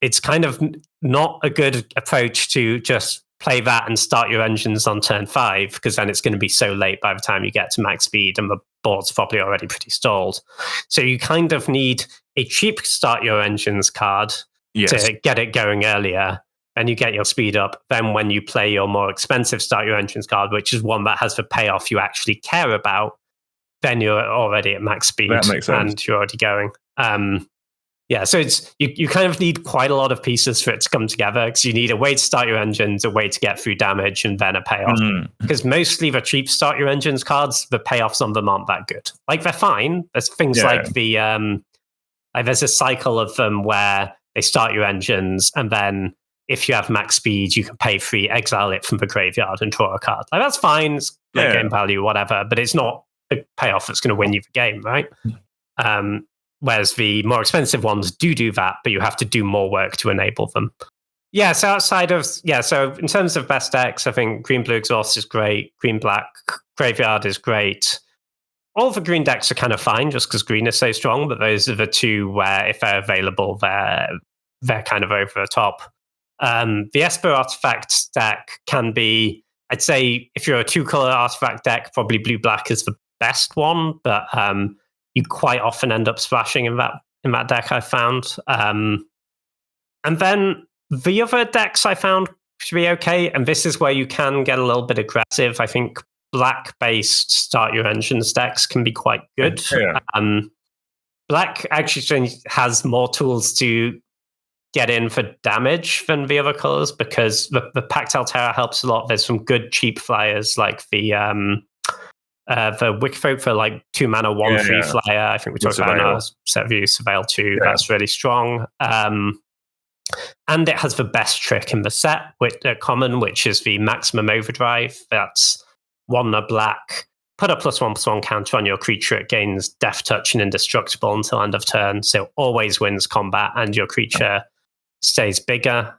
it's kind of not a good approach to just play that and start your engines on turn 5, because then it's going to be so late by the time you get to max speed and the board's probably already pretty stalled. So you kind of need a cheap start your engines card to get it going earlier, and you get your speed up. Then when you play your more expensive start your engines card, which is one that has the payoff you actually care about, then you're already at max speed and you're already going. So it's you kind of need quite a lot of pieces for it to come together, because you need a way to start your engines, a way to get through damage, and then a payoff. Because mostly the cheap start your engines cards, the payoffs on them aren't that good. Like, they're fine. There's things like the there's a cycle of them where they start your engines, and then if you have max speed, you can pay free, exile it from the graveyard, and draw a card. Like, that's fine. It's game value, whatever. But it's not a payoff that's going to win you the game, right? Whereas the more expensive ones do that, but you have to do more work to enable them. Yeah, so so in terms of best decks, I think green-blue exhaust is great, green-black graveyard is great. All the green decks are kind of fine, just because green is so strong, but those are the two where, if they're available, they're kind of over the top. The Esper Artifact deck can be, I'd say, if you're a 2-color artifact deck, probably blue-black is the best one, but you quite often end up splashing in that deck, I found. And then the other decks I found to be okay, and this is where you can get a little bit aggressive. I think black-based start your engines decks can be quite good. Black actually has more tools to get in for damage than the other colors, because the Pactel Terror helps a lot. There's some good cheap flyers like the Wickfolk for like 2 mana 1/3 flyer. I think we talked about our set view Surveil 2. That's really strong. And it has the best trick in the set with common, which is the Maximum Overdrive. That's 1 black. Put a +1/+1 counter on your creature. It gains Death Touch and Indestructible until end of turn. So always wins combat, and your creature stays bigger.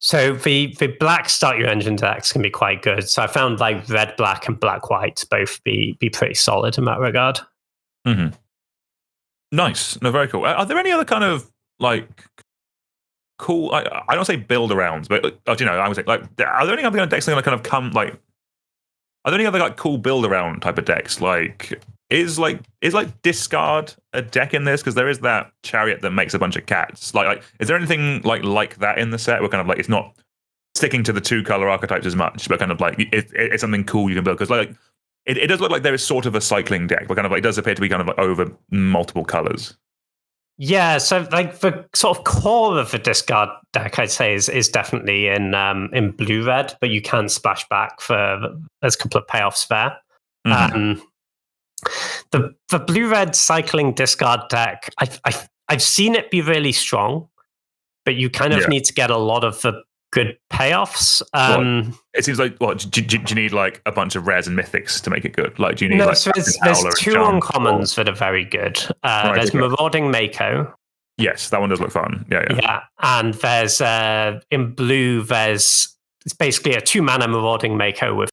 So the black start your engine decks can be quite good. So I found like red, black, and black, white both be pretty solid in that regard. Mm-hmm. Nice. No, very cool. Are there any other kind of like cool? I don't say build arounds, but I would say like, are there any other kind of decks that are kind of come like? Are there any other like cool build around type of decks? Like is discard a deck in this? Because there is that chariot that makes a bunch of cats. Like is there anything like that in the set where kind of like it's not sticking to the 2-color archetypes as much, but kind of like it's something cool you can build? Because like it does look like there is sort of a cycling deck, but kind of like it does appear to be kind of like over multiple colors. Yeah, so like the sort of core of the discard deck, I'd say, is definitely in blue-red, but you can splash back there's a couple of payoffs there. Mm-hmm. The blue-red cycling discard deck, I've seen it be really strong, but you kind of need to get a lot of the good payoffs. It seems like do you need like a bunch of rares and mythics to make it good? Like do you need so there's 2 uncommons that are very good. There's Marauding Mako. Yes, that one does look fun. Yeah. And there's in blue it's basically a 2 mana Marauding Mako with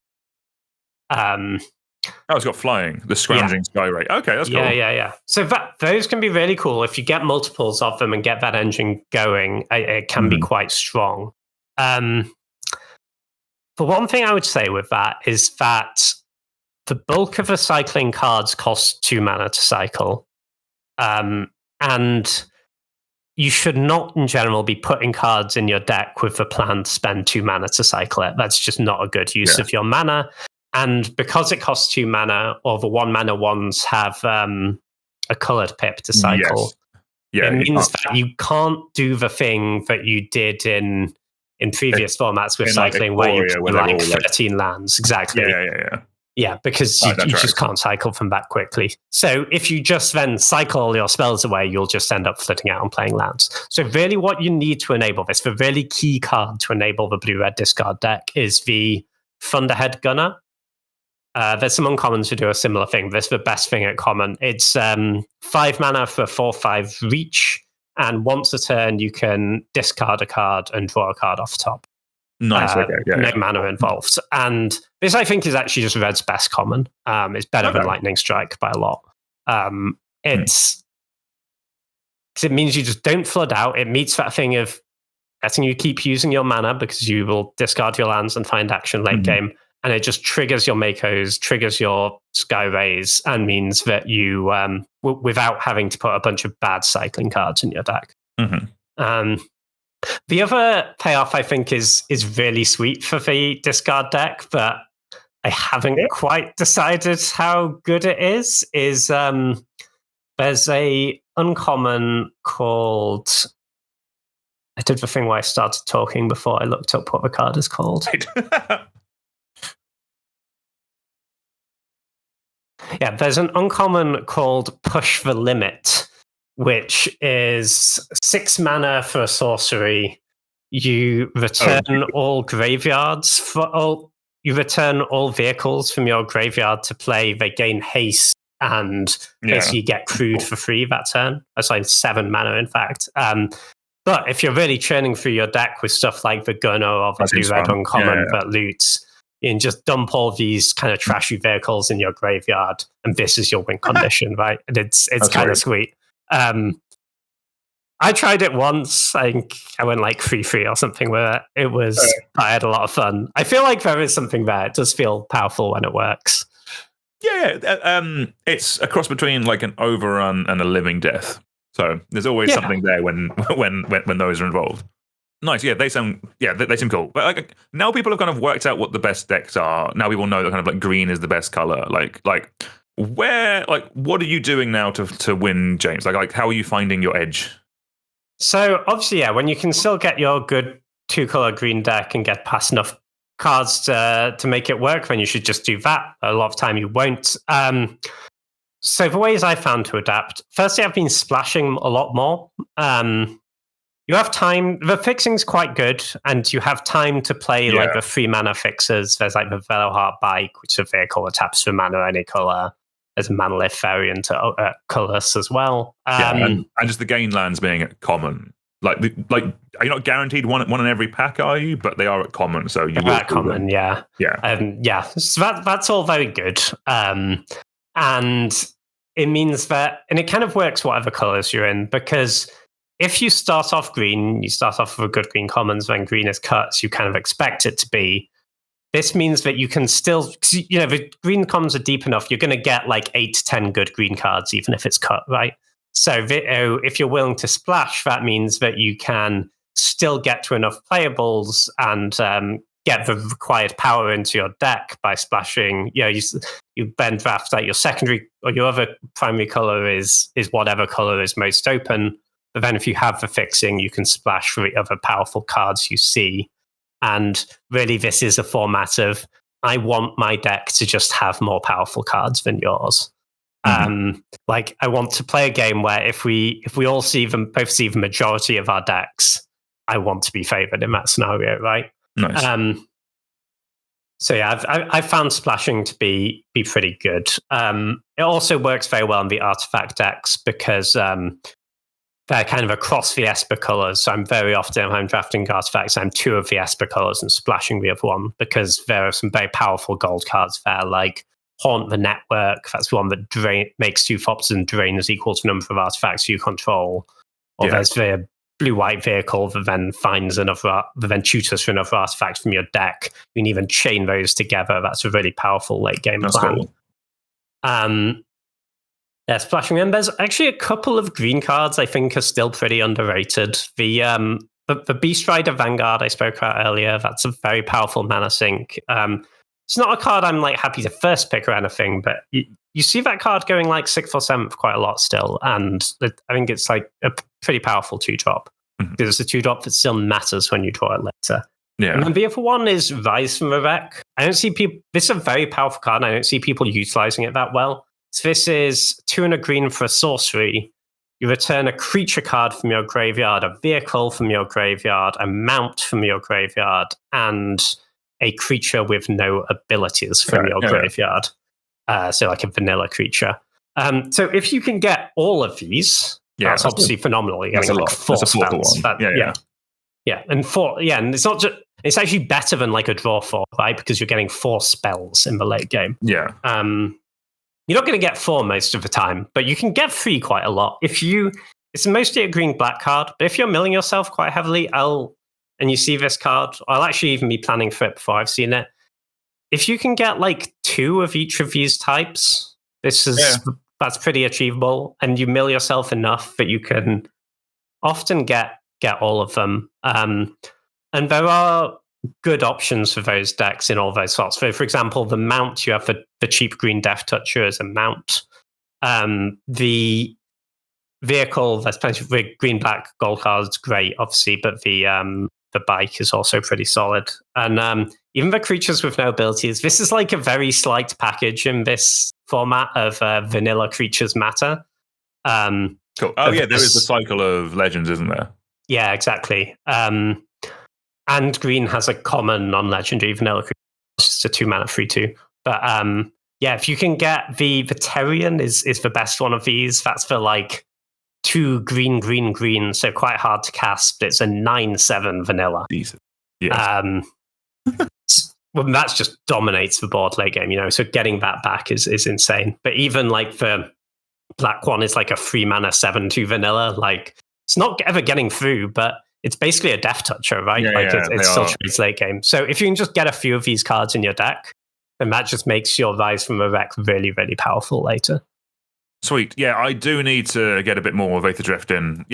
it's got flying, the Scrounging Skyray. Okay, that's cool. Yeah. So those can be really cool if you get multiples of them and get that engine going. It can be quite strong. But one thing I would say with that is that the bulk of the cycling cards cost 2 mana to cycle. And you should not, in general, be putting cards in your deck with the plan to spend 2 mana to cycle it. That's just not a good use of your mana. And because it costs 2 mana, or the 1 mana ones have a colored pip to cycle, it means that you can't do the thing that you did in previous formats with cycling, where you play like 13 lands. Exactly. Yeah, because you just can't cycle from that quickly. So if you just then cycle all your spells away, you'll just end up flitting out and playing lands. So really what you need to enable this, the really key card to enable the blue-red discard deck, is the Thunderhead Gunner. There's some uncommons who do a similar thing. This is the best thing at common. It's 5 mana for 4/5 reach, and once a turn you can discard a card and draw a card off the top. Nice. No mana involved. And this, I think, is actually just Red's best common. It's better than Lightning Strike by a lot. It's it means you just don't flood out. It meets that thing of letting you keep using your mana because you will discard your lands and find action late game. And it just triggers your Makos, triggers your Sky Rays, and means that you, without having to put a bunch of bad cycling cards in your deck. The other payoff I think is really sweet for the discard deck, but I haven't quite decided how good it is there's a uncommon called... I did the thing where I started talking before I looked up what the card is called. Yeah, there's an uncommon called Push the Limit, which is 6 mana for a sorcery. You return all graveyards you return all vehicles from your graveyard to play. They gain haste and basically get crewed for free that turn. That's like 7 mana, in fact. But if you're really churning through your deck with stuff like the Gunner or the blue-red uncommon that loots, you can just dump all these kind of trashy vehicles in your graveyard, and this is your win condition, right? And it's kind of sweet. I tried it once. I think I went like 3-3 or something where it was. I had a lot of fun. I feel like there is something there. It does feel powerful when it works. Yeah, it's a cross between like an overrun and a living death. So there's always something there when those are involved. Nice, they sound cool. But like now people have kind of worked out what the best decks are. Now people know that kind of like green is the best color. Like what are you doing now to win, James? Like how are you finding your edge? So obviously, when you can still get your good 2-color green deck and get past enough cards to make it work, then you should just do that. A lot of time you won't. So the ways I found to adapt, firstly, I've been splashing a lot more. You have time. The fixing's quite good, and you have time to play like the 3 mana fixers. There's like the Veloheart Bike, which is a vehicle that taps for mana any color. There's a Manalith variant at colorless as well. And just the gain lands being at common. Like, are you not guaranteed one in every pack? Are you? But they are at common, so you will at common. Yeah. So that's all very good. And it means that, and it kind of works whatever colors you're in, because if you start off green, you start off with a good green commons when green is cut, so you kind of expect it to be. This means that you can still, because the green commons are deep enough, you're going to get like 8 to 10 good green cards, even if it's cut, right? So if you're willing to splash, that means that you can still get to enough playables and get the required power into your deck by splashing. You then draft like your secondary or your other primary color is whatever color is most open. But then if you have the fixing, you can splash for the other powerful cards you see. And really, this is a format of, I want my deck to just have more powerful cards than yours. Like, I want to play a game where if we all both see the majority of our decks, I want to be favored in that scenario, right? Nice. So yeah, I've found splashing to be pretty good. It also works very well in the artifact decks because they're kind of across the Esper colors. So I'm very often, if I'm drafting artifacts, I'm 2 of the Esper colors and splashing the other one, because there are some very powerful gold cards there, like Haunt the Network. That's the one that makes 2 fops and drains equal to number of artifacts you control. Or there's the blue-white vehicle that then finds that then tutors for another artifact from your deck. You can even chain those together. That's a really powerful late game plan. Cool. Splashing in. There's actually a couple of green cards I think are still pretty underrated. The Beast Rider Vanguard I spoke about earlier, that's a very powerful mana sink. It's not a card I'm like happy to first pick or anything, but you see that card going like 6th or 7th quite a lot still, and I think it's like a pretty powerful 2-drop. There's a 2-drop that still matters when you draw it later. Yeah. And then the other one is Rise from the Wreck. I don't see people. This is a very powerful card, and I don't see people utilizing it that well. So this is 2 and a green for a sorcery. You return a creature card from your graveyard, a vehicle from your graveyard, a mount from your graveyard, and a creature with no abilities from your graveyard. So like a vanilla creature. So if you can get all of these, that's obviously phenomenal. You're getting like 4 spells. And 4. Yeah, and it's not just. It's actually better than like a draw 4, right? Because you're getting 4 spells in the late game. Yeah. You're not going to get 4 most of the time, but you can get 3 quite a lot. If you it's mostly a green-black card, but if you're milling yourself quite heavily, and you see this card, I'll actually even be planning for it before I've seen it. If you can get like 2 of each of these types, that's pretty achievable, and you mill yourself enough that you can often get all of them. And there are good options for those decks in all those slots. So, for example, the mount, you have the cheap green Death Toucher as a mount. The vehicle, there's plenty of green-black gold cards, great, obviously, but the bike is also pretty solid. And even the creatures with no abilities, this is like a very slight package in this format of vanilla creatures matter. Cool. Oh, yeah, there is the cycle of legends, isn't there? Yeah, exactly. And green has a common non-legendary vanilla creature. It's just a 2-mana 3/2. But yeah, if you can get the Terrian is the best one of these. That's for like 2 green, so quite hard to cast. It's a 9/7 vanilla. Decent. Yeah. Well, that just dominates the board late game, so getting that back is insane. But even like the black one is like a 3-mana 7/2 vanilla. Like, it's not ever getting through, but it's basically a Death Toucher, right? It still trades late game. So if you can just get a few of these cards in your deck, then that just makes your Rise from the Wreck really, really powerful later. Sweet. Yeah, I do need to get a bit more of Aetherdrift in.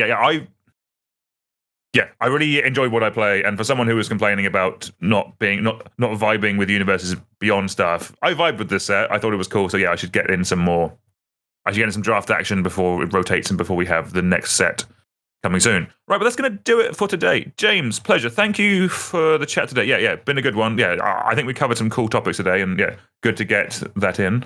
I really enjoy what I play, and for someone who was complaining about not vibing with Universes Beyond stuff, I vibe with this set. I thought it was cool, so yeah, I should get in some more. I should get in some draft action before it rotates and before we have the next set coming soon. Right, but that's going to do it for today. James, pleasure. Thank you for the chat today. Yeah, been a good one. Yeah, I think we covered some cool topics today, and yeah, good to get that in.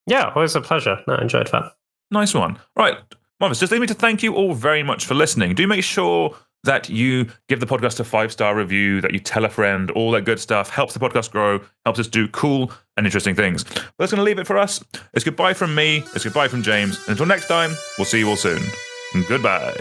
Yeah, always a pleasure. No, I enjoyed that. Nice one. Right, Marvus, just leave me to thank you all very much for listening. Do make sure that you give the podcast a 5-star review, that you tell a friend, all that good stuff. Helps the podcast grow, helps us do cool and interesting things. But that's going to leave it for us. It's goodbye from me. It's goodbye from James. And until next time, we'll see you all soon. Goodbye.